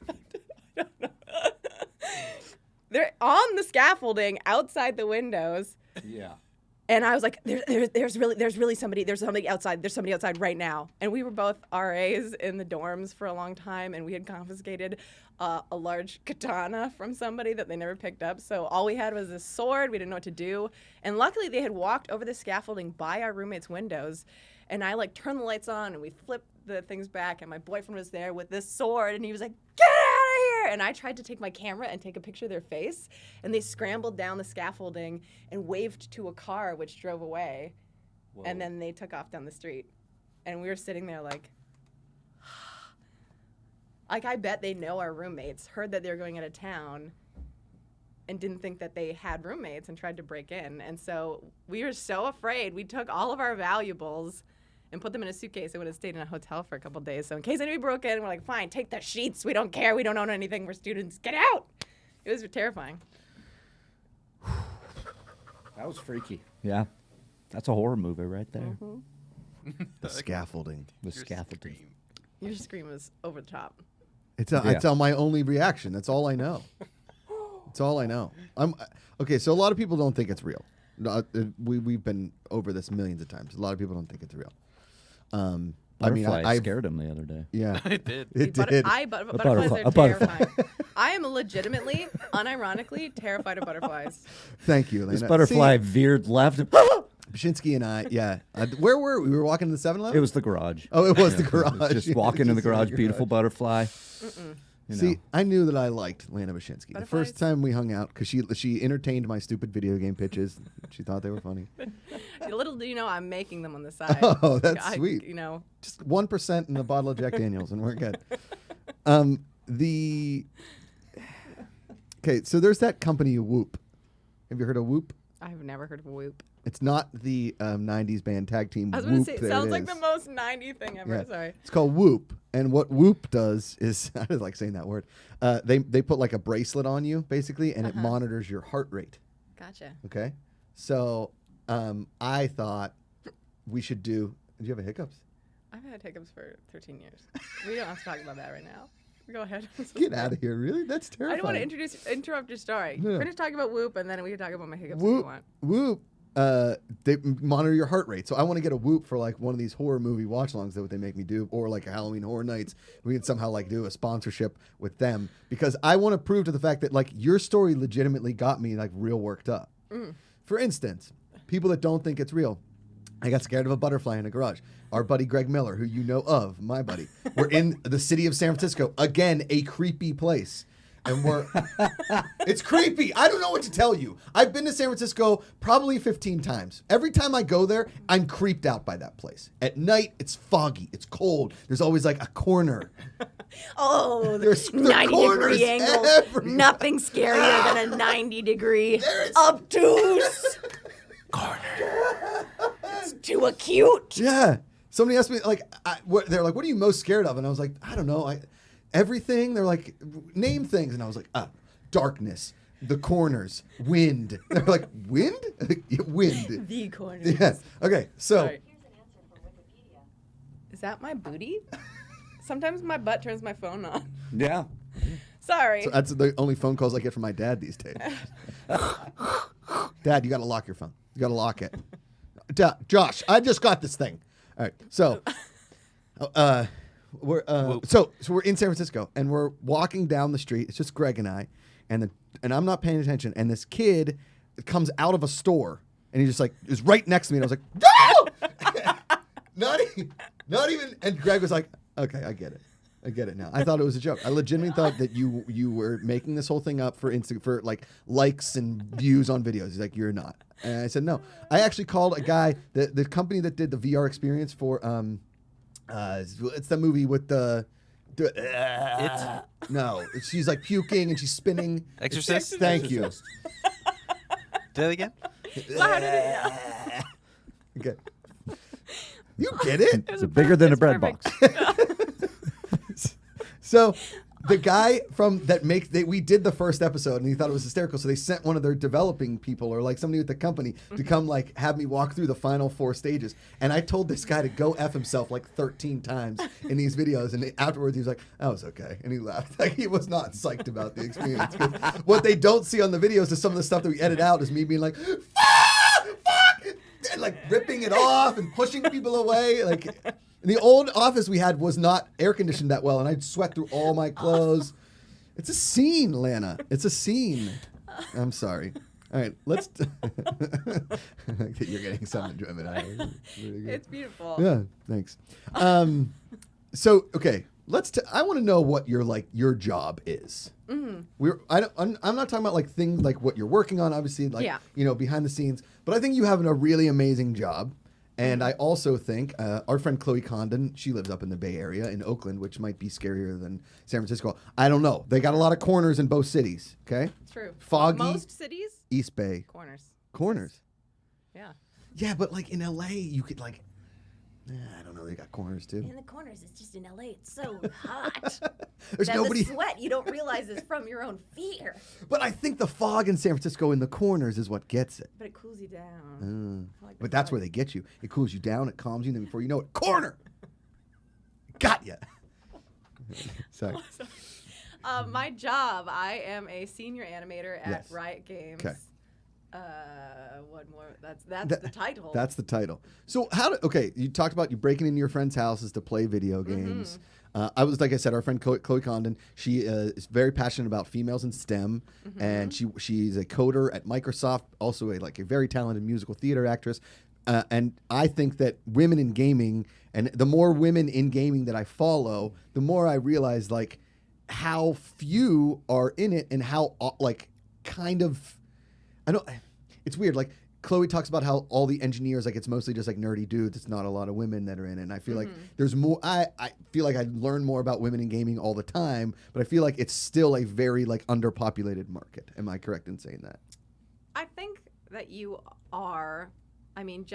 I don't know. They're on the scaffolding outside the windows. Yeah. And I was like, there's somebody outside right now. And we were both RAs in the dorms for a long time, and we had confiscated a large katana from somebody that they never picked up. So all we had was this sword. We didn't know what to do. And luckily they had walked over the scaffolding by our roommates' windows. And I turned the lights on, and we flipped the things back, and my boyfriend was there with this sword, and he was like, "Get out of here!" And I tried to take my camera and take a picture of their face, and they scrambled down the scaffolding and waved to a car, which drove away. Whoa. And then they took off down the street. And we were sitting there I bet they know our roommates, heard that they were going out of town, and didn't think that they had roommates and tried to break in. And so we were so afraid. We took all of our valuables and put them in a suitcase and would have stayed in a hotel for a couple of days. So in case anybody broke in, we're like, "Fine, take the sheets. We don't care. We don't own anything. We're students. Get out." It was terrifying. That was freaky. Yeah. That's a horror movie right there. Mm-hmm. The scaffolding. The scaffolding. Your scream was over the top. It's my only reaction. That's all I know. That's all I know. Okay, so a lot of people don't think it's real. We've been over this millions of times. A lot of people don't think it's real. Butterfly scared him the other day. Yeah, It did. It did. Butterflies are A butterfly. terrifying. I am legitimately, unironically terrified of butterflies. Thank you, Elena. This butterfly veered left. Bachynski and I, yeah. Where were we? We were walking to the 7-Eleven? It was the garage. Oh, it was Yeah, the garage. it was just walking in the garage. Beautiful butterfly. See, I knew that I liked Lana Bachynski. The first Butterflies? time we hung out, because she entertained my stupid video game pitches. She thought they were funny. Little do you know, I'm making them on the side. Oh, that's sweet. You know. Just 1% in a bottle of Jack Daniels, and we're good. Okay, so there's that company Whoop. Have you heard of Whoop? I've never heard of Whoop. It's not the 90s band tag team I was Whoop. going to say, it There sounds it like is. the most 90s thing ever. Yeah. Sorry. It's called Whoop. And what Whoop does is, I just like saying that word, they put a bracelet on you, basically, and it monitors your heart rate. Gotcha. Okay? So I thought we should do... Did you have a hiccups? I've had hiccups for 13 years. We don't have to talk about that right now. Go ahead. Get out of here, really? That's terrifying. I don't want to interrupt your story. No. Finish talking about Whoop, and then we can talk about my hiccups if Whoop, you want. Whoop they monitor your heart rate. So I want to get a Whoop for like one of these horror movie watch-alongs that they make me do, or like a Halloween Horror Nights. We can somehow like do a sponsorship with them because I want to prove to the fact that like your story legitimately got me like real worked up. For instance, people that don't think it's real. I got scared of a butterfly in a garage. Our buddy Greg Miller, who you know of, my buddy, we're in the city of San Francisco. Again, a creepy place. And it's creepy. I don't know what to tell you. I've been to San Francisco probably 15 times. Every time I go there, I'm creeped out by that place. At night, it's foggy. It's cold. There's always like a corner. Oh, There's 90-degree angle. everywhere. Nothing scarier than a 90-degree obtuse. Corner. It's too acute. Yeah. Somebody asked me, like, they're like, what are you most scared of? And I was like, I don't know. Everything. They're like, name things. And I was like, darkness, the corners, wind. They're like, wind? Wind. The corners. Yes. Okay. So. Sorry. Is that my booty? Sometimes my butt turns my phone on. Yeah. Sorry. So that's the only phone calls I get from my dad these days. Dad, you got to lock your phone. You got to lock it. Josh, I just got this thing. All right. So, we're in San Francisco and we're walking down the street. It's just Greg and I, and I'm not paying attention. And this kid comes out of a store and he just like is right next to me. And I was like, no! not even. And Greg was like, okay, I get it now. I thought it was a joke. I legitimately thought that you were making this whole thing up for like likes and views on videos. He's like, you're not. And I said, no. I actually called a guy, the company that did the VR experience for, it's the movie with no, she's like puking and she's spinning. Exorcist? Thank you. Do that again? How did it Okay. You get it? It's bigger than a bread box. So the guy we did the first episode and he thought it was hysterical. So they sent one of their developing people or like somebody with the company to come like have me walk through the final 4 stages. And I told this guy to go F himself like 13 times in these videos. And afterwards he was like, that was okay. And he laughed. Like he was not psyched about the experience. What they don't see on the videos is some of the stuff that we edit out is me being like, fuck! And like ripping it off and pushing people away. Like the old office we had was not air conditioned that well, and I'd sweat through all my clothes. It's a scene, Lana. It's a scene. I'm sorry. All right, let's. You're getting some enjoyment out of it. It's beautiful. Yeah, thanks. So okay, I want to know what your job is. Mm-hmm. I'm not talking about like things like what you're working on, obviously, like behind the scenes. But I think you have a really amazing job. And I also think our friend Chloe Condon, she lives up in the Bay Area in Oakland, which might be scarier than San Francisco. I don't know. They got a lot of corners in both cities, okay? It's true. Foggy. Most cities? East Bay. Corners. Yeah. Yeah, but like in LA, you could like, I don't know, they got corners too. In the corners, it's just in LA. It's so hot. There's nobody. The sweat, you don't realize is from your own fear. But I think the fog in San Francisco in the corners is what gets it. But it cools you down. But that's where they get you. It cools you down, it calms you, and then before you know it, corner! Got ya! Sorry. My job, I am a senior animator at Yes. Riot Games. Okay. What more? That's the title. That's the title. So you talked about you breaking into your friends' houses to play video games. I was, like I said, our friend Chloe Condon, she is very passionate about females in STEM, and she's a coder at Microsoft, also a very talented musical theater actress. And I think that women in gaming, and the more women in gaming that I follow, the more I realize like how few are in it and how it's weird. Like Chloe talks about how all the engineers, like it's mostly just like nerdy dudes. It's not a lot of women that are in it. And I feel like there's more. I feel like I learn more about women in gaming all the time, but I feel like it's still a very like underpopulated market. Am I correct in saying that? I think that you are. I mean,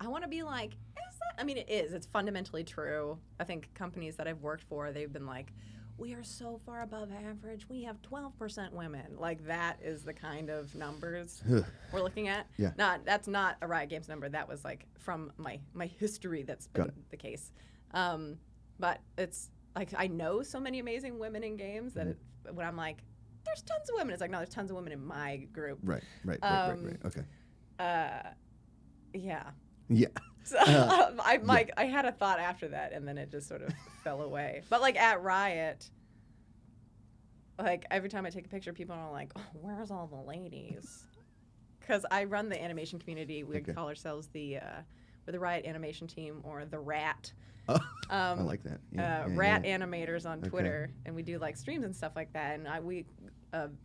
I want to be like, is that? I mean, it is. It's fundamentally true. I think companies that I've worked for, they've been like, we are so far above average. We have 12% women. Like that is the kind of numbers we're looking at. Yeah. That's not a Riot Games number. That was like from my history. That's been the case. But it's like I know so many amazing women in games that when I'm like, there's tons of women. It's like no, there's tons of women in my group. Right. Okay. Yeah. Yeah. So I had a thought after that, and then it just sort of fell away. But like at Riot, like every time I take a picture, people are like, "Oh, where's all the ladies?" Because I run the animation community. We call ourselves we're the Riot animation team, or the Rat. Oh, I like that. Rat animators on Twitter, and we do like streams and stuff like that. And we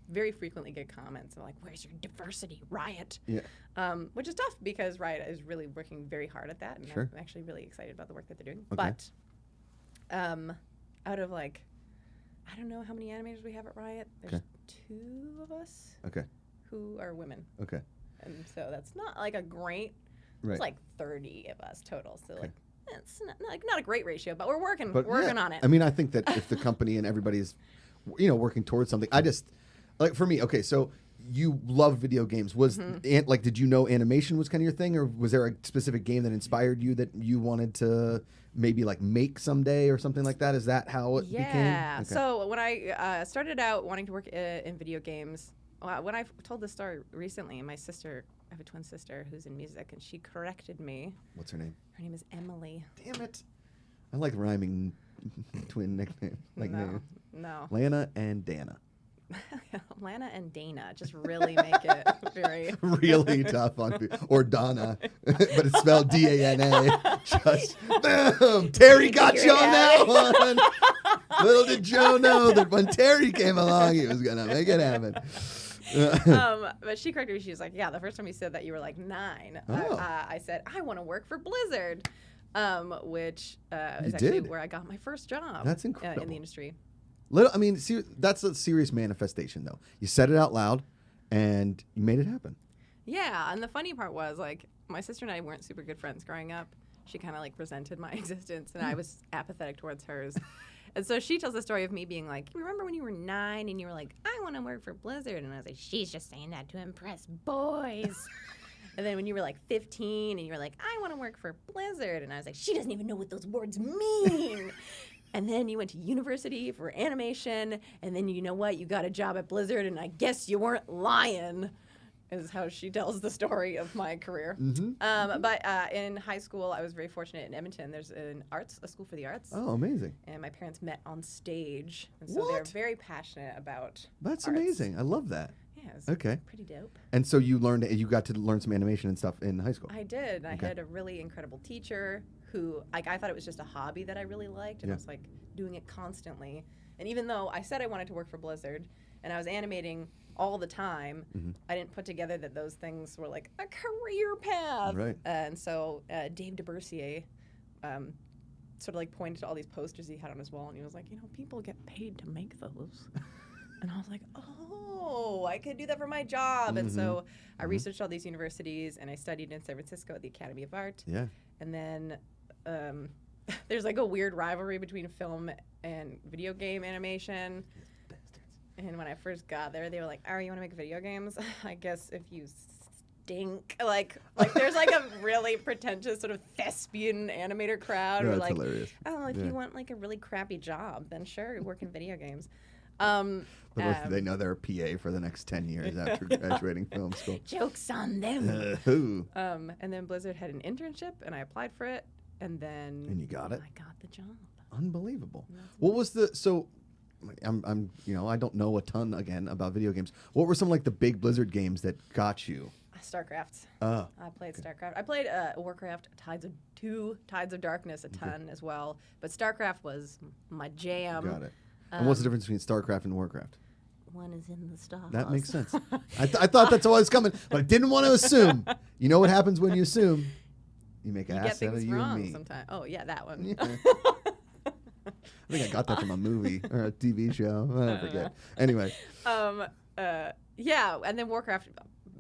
very frequently get comments of like, "Where's your diversity, Riot?" Yeah. Which is tough because Riot is really working very hard at that, and Sure. I'm actually really excited about the work that they're doing. Okay. But out of like, I don't know how many animators we have at Riot. There's 2 of us. Okay. Who are women. Okay. And so that's not like a great. Right. It's like 30 of us total. So like. It's not a great ratio, but we're working on it. I mean, I think that if the company and everybody's, working towards something, I just, like for me, okay, so you love video games. Did you know animation was kind of your thing, or was there a specific game that inspired you that you wanted to maybe like make someday or something like that? Is that how it became? Yeah. Okay. So when I started out wanting to work in video games, when I told this story recently, my sister, I have a twin sister who's in music, and she corrected me. What's her name? Her name is Emily. Damn it. I like rhyming twin nickname. No. Lana and Dana. Lana and Dana just really make it very really tough on people. Or Donna, but it's spelled D-A-N-A. Just boom. Terry got you on that one. Little did Joe know that when Terry came along, he was gonna make it happen. But she corrected me. She was like, "Yeah, the first time you said that, you were like 9." Oh. I said, "I want to work for Blizzard," which is did? actually where I got my first job. That's incredible. In the industry. That's a serious manifestation, though. You said it out loud, and you made it happen. Yeah, and the funny part was, like, my sister and I weren't super good friends growing up. She kind of, like, resented my existence, and I was apathetic towards hers. And so she tells the story of me being like, "Remember when you were 9 and you were like, I want to work for Blizzard?" And I was like, "She's just saying that to impress boys." And then when you were like 15 and you were like, "I want to work for Blizzard," and I was like, "She doesn't even know what those words mean." And then you went to university for animation, and then you know what? You got a job at Blizzard, and I guess you weren't lying, is how she tells the story of my career. Mm-hmm. But in high school, I was very fortunate in Edmonton. There's a school for the arts. Oh, amazing. And my parents met on stage. And so they're very passionate about That's arts. Amazing. I love that. Yeah, it's Okay. pretty dope. And so you got to learn some animation and stuff in high school. I did. Okay. I had a really incredible teacher who, like, I thought it was just a hobby that I really liked, and I was like doing it constantly. And even though I said I wanted to work for Blizzard, and I was animating all the time, I didn't put together that those things were like a career path. Right. And so Dave DeBercier sort of like pointed to all these posters he had on his wall, and he was like, people get paid to make those. And I was like, oh, I could do that for my job. And so I researched all these universities, and I studied in San Francisco at the Academy of Art. Yeah. And then there's like a weird rivalry between film and video game animation. And when I first got there, they were like, "Oh, you want to make video games? I guess if you stink." Like there's like a really pretentious sort of thespian animator crowd. No, who are that's like, hilarious. "Oh, if you want like a really crappy job, then sure, work in video games." They know they're a PA for the next 10 years after graduating film school. Joke's on them. And then Blizzard had an internship, and I applied for it, and then And you got it? I got the job. Unbelievable. What was I don't know a ton again about video games. What were some like the big Blizzard games that got you? StarCraft. Oh. I played StarCraft. I played Warcraft, Tides of Darkness a ton as well. But StarCraft was my jam. Got it. And what's the difference between StarCraft and Warcraft? One is in the stars. That makes sense. I thought that's what was coming, but I didn't want to assume. You know what happens when you assume? You make an You get ass out of things you and wrong me. sometimes. Oh, yeah, that one. Yeah. I think I got that from a movie or a TV show. I forget. Anyway. Yeah, and then Warcraft,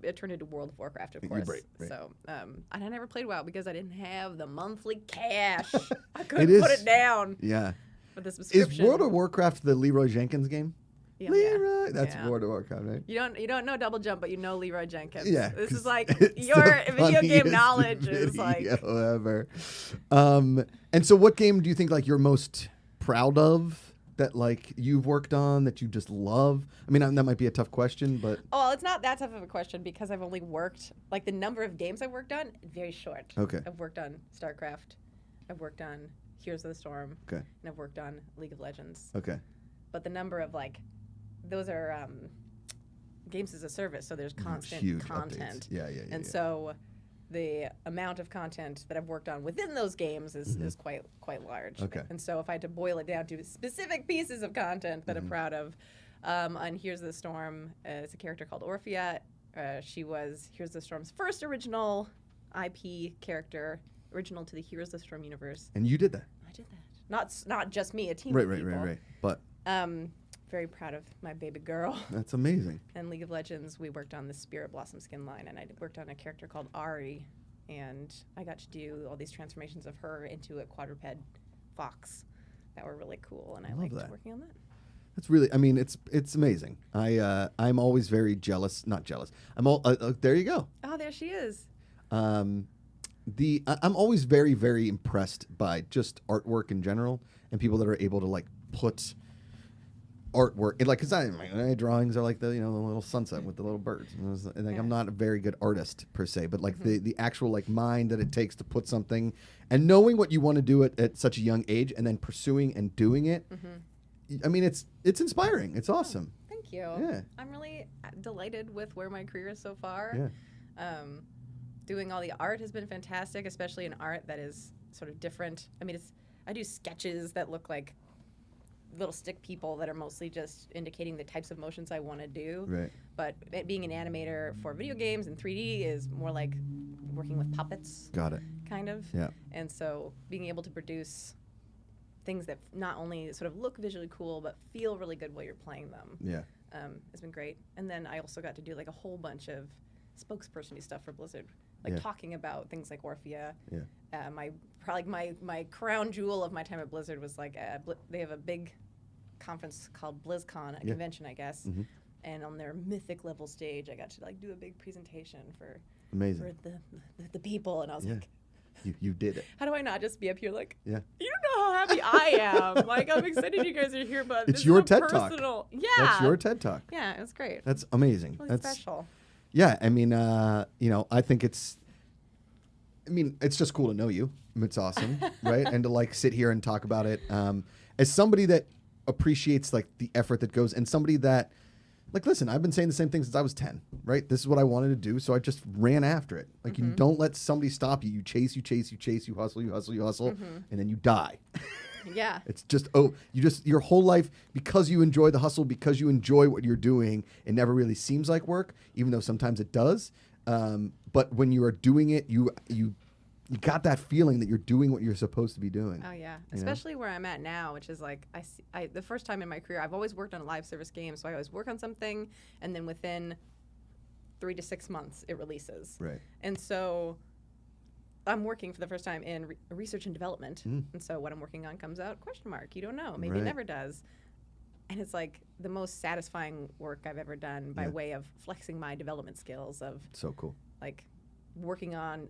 it turned into World of Warcraft, of course. Right. So, and I never played WoW because I didn't have the monthly cash. I couldn't put it down. Yeah. For the subscription. Is World of Warcraft the Leroy Jenkins game? Yeah, Leroy. That's yeah. World of Warcraft, right? You don't know Double Jump, but you know Leroy Jenkins. Yeah. This is like it's your the video game funniest knowledge is like. video ever. And so what game do you think like you're most proud of that like you've worked on that you just love? I mean, that might be a tough question, but Oh, well, it's not that tough of a question because I've only worked like the number of games I've worked on very short. Okay. I've worked on StarCraft, I've worked on Heroes of the Storm, okay, and I've worked on League of Legends. okay, But the number of like those are games as a service, so there's constant huge content. updates. Yeah. And so the amount of content that I've worked on within those games is quite large. Okay. And so if I had to boil it down to specific pieces of content that I'm proud of, on Heroes of the Storm, it's a character called Orphea. She was Heroes of the Storm's first original IP character, original to the Heroes of the Storm universe. And you did that. I did that. Not just me, a team Right, of people. right. But Very proud of my baby girl. that's amazing. And League of Legends, we worked on the Spirit Blossom skin line, and I worked on a character called Ari, and I got to do all these transformations of her into a quadruped fox that were really cool, and I love liked that. working on that. That's really. I mean, it's amazing. I'm always very jealous. Not jealous. There you go. Oh, there she is. I'm always very, very impressed by just artwork in general and people that are able to like put artwork like because my drawings are like the the little sunset with the little birds and like I'm not a very good artist per se, but like the actual like mind that it takes to put something and knowing what you want to do at such a young age and then pursuing and doing it. I mean, it's inspiring. It's awesome. Thank you. Yeah. I'm really delighted with where my career is so far. Yeah. Doing all the art has been fantastic, especially in art that is sort of different. I mean, I do sketches that look like little stick people that are mostly just indicating the types of motions I want to do. Right. But being an animator for video games and 3D is more like working with puppets. Got it. Kind of. Yeah. And so being able to produce things that not only sort of look visually cool but feel really good while you're playing them. Yeah. Has been great. And then I also got to do like a whole bunch of spokesperson-y stuff for Blizzard, like Yeah. talking about things like Orphea. Yeah. My crown jewel of my time at Blizzard was like they have a big conference called BlizzCon, a convention, I guess. Mm-hmm. And on their mythic level stage, I got to like do a big presentation for Amazing. the people, and I was Yeah. like, You did it. how do I not just be up here like, Yeah. you don't know how happy I am. Like, I'm excited you guys are here, but It's this your is so TED Talk. personal. Yeah. That's your TED Talk. Yeah, it was great. That's amazing. Really That's special. Yeah, I mean, I think it's just cool to know you. It's awesome, right? And to like sit here and talk about it as somebody that appreciates like the effort that goes and somebody that like, listen, I've been saying the same thing since I was 10, right? This is what I wanted to do, so I just ran after it. Like, you don't let somebody stop you. You chase, you hustle, and then you die. Yeah. It's just, your whole life, because you enjoy the hustle, because you enjoy what you're doing, it never really seems like work, even though sometimes it does. But when you are doing it, you got that feeling that you're doing what you're supposed to be doing. Oh yeah, especially where I'm at now, which is like the first time in my career, I've always worked on a live service game, so I always work on something, and then within 3 to 6 months, it releases. Right. And so I'm working for the first time in research and development, and so what I'm working on comes out ? You don't know, maybe it never does. And it's like the most satisfying work I've ever done by way of flexing my development skills of So cool. like working on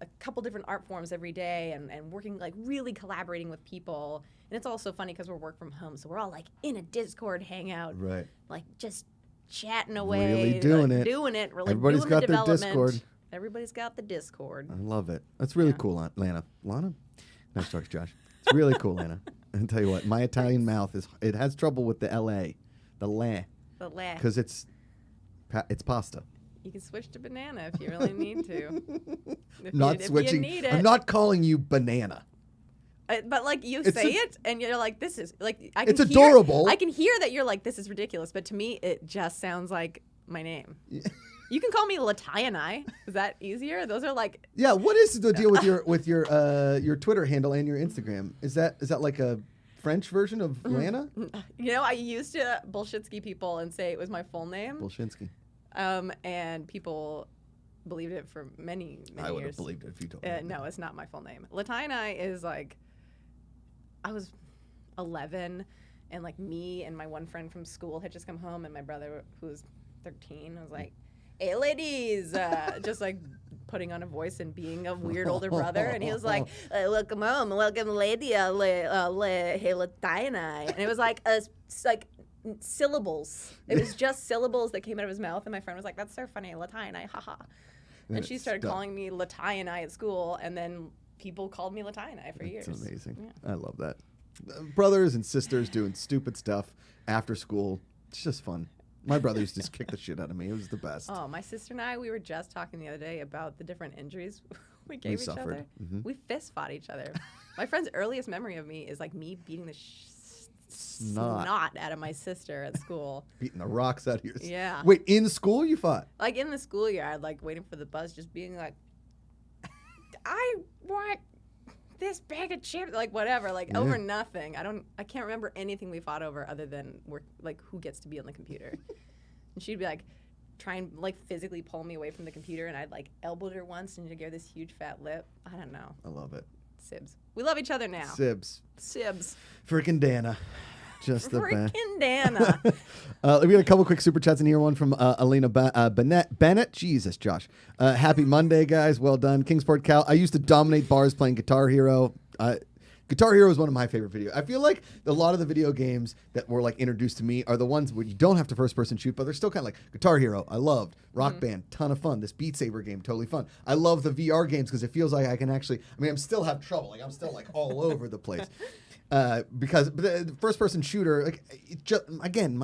a couple different art forms every day and working like really collaborating with people. And it's also funny because we're work from home, so we're all like in a Discord hangout, Right. like just chatting away, Really doing like, it. doing it, really Everybody's doing got the their development. Discord. Everybody's got the Discord. I love it. That's really cool, Lana. Lana? Nice talk, Josh. It's really cool, Lana. And tell you what, my Italian mouth it has trouble with the L.A., the la, because it's pasta. You can switch to banana if you really need to. Not if switching. You need it. I'm not calling you banana. But like you It's say it, and you're like, "This is like." I can It's hear, adorable. I can hear that you're like, "This is ridiculous," but to me, it just sounds like my name. You can call me Latiani. Is that easier? Those are like. Yeah. What is the deal with your Twitter handle and your Instagram? Is that like a French version of Lana? You know, I used to bullshitsky people and say it was my full name. Bolshinsky. And people believed it for many I would have years. believed it if you told me. No, it's not my full name. Latiani is like, I was 11, and like me and my one friend from school had just come home, and my brother, who was 13, was like, hey, ladies, just like putting on a voice and being a weird older brother. And he was like, welcome home, welcome lady, hey, Latina. And it was like, syllables. It was just syllables that came out of his mouth. And my friend was like, that's so funny, Latina, haha. And she started calling me Latina at school. And then people called me Latina for years. It's amazing. Yeah. I love that. Brothers and sisters doing stupid stuff after school. It's just fun. My brother used to just kick the shit out of me. It was the best. Oh, my sister and I, we were just talking the other day about the different injuries we gave each other. Mm-hmm. We fist fought each other. My friend's earliest memory of me is like me beating the snot out of my sister at school. Beating the rocks out of yours. Yeah. Wait, in school you fought? Like in the schoolyard, like waiting for the bus, just being like, I want this bag of chips, like whatever, like over nothing. I can't remember anything we fought over other than who gets to be on the computer. And she'd be like, try and like physically pull me away from the computer, and I'd like elbowed her once and she'd give her this huge fat lip. I don't know. I love it. Sibs. We love each other now. Sibs. Freaking Dana. Just the best. Freaking Dana. We got a couple quick super chats in here. One from Elena Bennett. Jesus, Josh. Happy Monday, guys. Well done. Kingsport Cal. I used to dominate bars playing Guitar Hero. Guitar Hero is one of my favorite videos. I feel like a lot of the video games that were like introduced to me are the ones where you don't have to first person shoot, but they're still kind of like Guitar Hero. I loved Rock Band, ton of fun. This Beat Saber game, totally fun. I love the VR games because it feels like I can actually. I mean, I'm still have trouble. Like I'm still like all over the place. Because the first-person shooter, like, it just, again,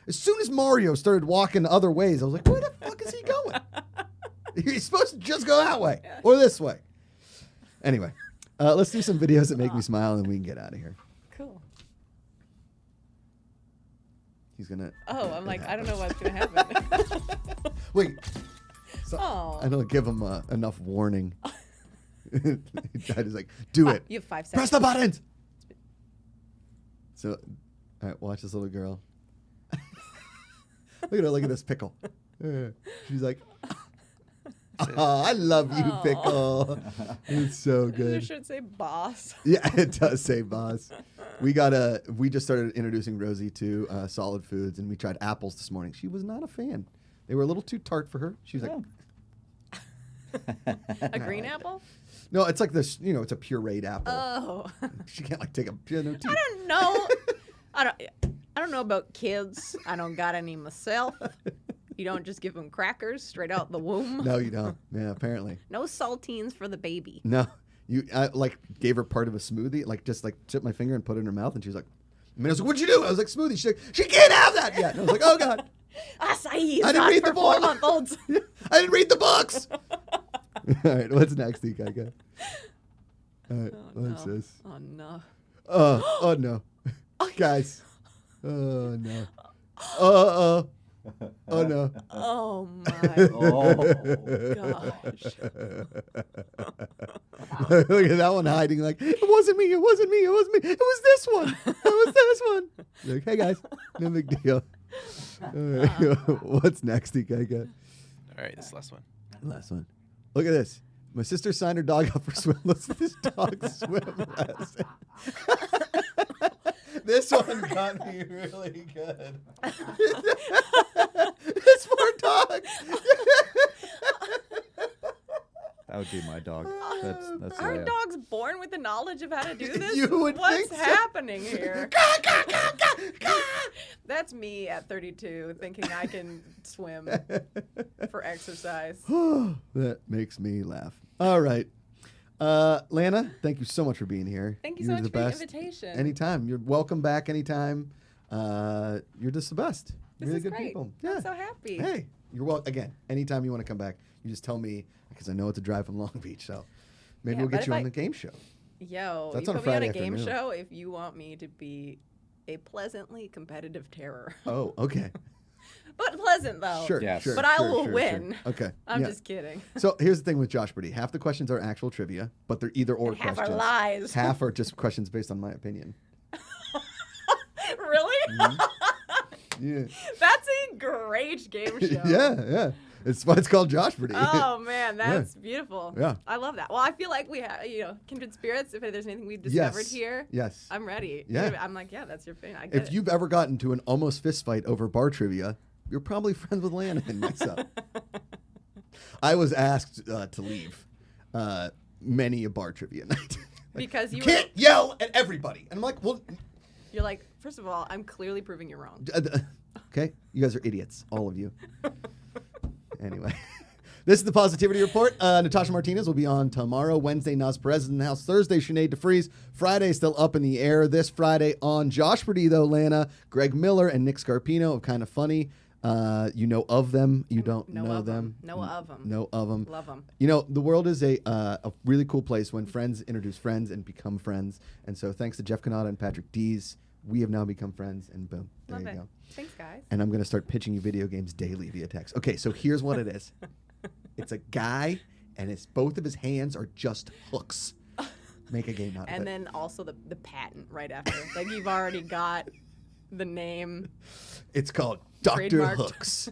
as soon as Mario started walking other ways, I was like, where the fuck is he going? He's supposed to just go that way or this way. Anyway, let's do some videos that make me smile, and we can get out of here. Cool. He's gonna. Oh, I'm like, I don't know what's gonna happen. Wait. So I don't give him enough warning. Dad is like, do it. You have 5 seconds. Press the buttons. So, all right, watch this little girl. Look at her. Look at this pickle. She's like, oh, I love you, pickle. It's so good. You should say boss. Yeah, it does say boss. We just started introducing Rosie to solid foods, and we tried apples this morning. She was not a fan. They were a little too tart for her. She was like, a green apple? No, it's like this. You know, it's a pureed apple. Oh. She can't like take a. I don't know. I don't know about kids. I don't got any myself. You don't just give them crackers straight out the womb. No, you don't. Yeah, apparently. No saltines for the baby. No, I like gave her part of a smoothie. Like just like took my finger and put it in her mouth, and she was like, I was like, "What'd you do?" I was like, "Smoothie." She's like, "She can't have that yet." And I was like, "Oh God." Acai is I didn't not read for the book. 4-month-olds. I didn't read the books. All right, what's next, Ika? All right, what's this? Oh no. Oh no, guys. Oh no. Oh no. Oh my gosh. Look at that one hiding like, it wasn't me, it wasn't me, it wasn't me. It was this one. It was this one. Like, hey guys, no big deal. All right. What's next, Ika? All right, this last one. Last one. Look at this. My sister signed her dog up for swim. Listen to this dog swim lesson. This one got me really good. This poor dog. That would be my dog. That's Our Leia. dog's born with the knowledge of how to do this? You would What's think so. happening here? That's me at 32 thinking I can swim for exercise. That makes me laugh. All right. Lana, thank you so much for being here. Thank you You're so much the for the best. invitation. Anytime. You're welcome back anytime. You're just the best. This really is good great. people. I'm Yeah. so happy. Hey, you're welcome. Again, anytime you want to come back, you just tell me because I know it's a drive from Long Beach. So maybe Yeah, we'll but get you if on I- the game show. Yo, That's you on a put me on Friday a game afternoon. show if you want me to be a pleasantly competitive terror. Oh, okay. But pleasant, though. Sure, Yes. sure. But I sure, will sure, win. Sure. Okay. I'm yeah. just kidding. So here's the thing with Josh Brady. Half the questions are actual trivia, but they're either or And half questions. are lies. Half are just questions based on my opinion. Really? Yeah. That's a great game show. Yeah. It's why it's called Josh Brady. Oh man, that's beautiful. Yeah. I love that. Well, I feel like we have, kindred spirits. If there's anything we've discovered Yes. here, Yes. I'm ready. Yeah. I'm like, yeah, that's your thing. I get If it. you've ever gotten to an almost fist fight over bar trivia, you're probably friends with Lana and myself. I was asked to leave many a bar trivia night. Because you can't yell at everybody. And I'm like, well. You're like, first of all, I'm clearly proving you wrong. Okay? You guys are idiots, all of you. Anyway. This is the Positivity Report. Natasha Martinez will be on tomorrow. Wednesday, Naz Perez is in the house. Thursday, Sinead DeFries. Friday, still up in the air. This Friday on Josh Perdue, though, Lana, Greg Miller, and Nick Scarpino of Kind of Funny. You know of them. You don't know them. Know of them. Know of them. Love them. You know, the world is a really cool place when friends introduce friends and become friends. And so thanks to Jeff Canada and Patrick Dees, we have now become friends. And boom, there Love you it. go. Thanks, guys. And I'm going to start pitching you video games daily via text. Okay, so here's what it is. It's a guy, and both of his hands are just hooks. Make a game out of it. And then also the patent right after. Like, you've already got the name. It's called Dr. Trademarked. Hooks.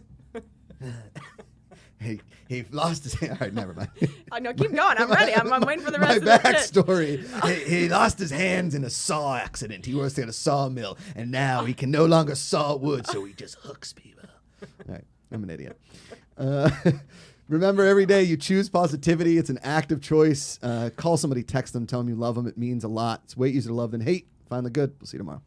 He lost his hand. All right, never mind. Oh, no, keep going. I'm ready. I'm waiting for the rest of My the shit. backstory. He lost his hands in a saw accident. He works at a sawmill, and now he can no longer saw wood, so he just hooks people. All right, I'm an idiot. Remember, every day you choose positivity. It's an active choice. Call somebody, text them, tell them you love them. It means a lot. It's way easier to love than hate. Find the good. We'll see you tomorrow.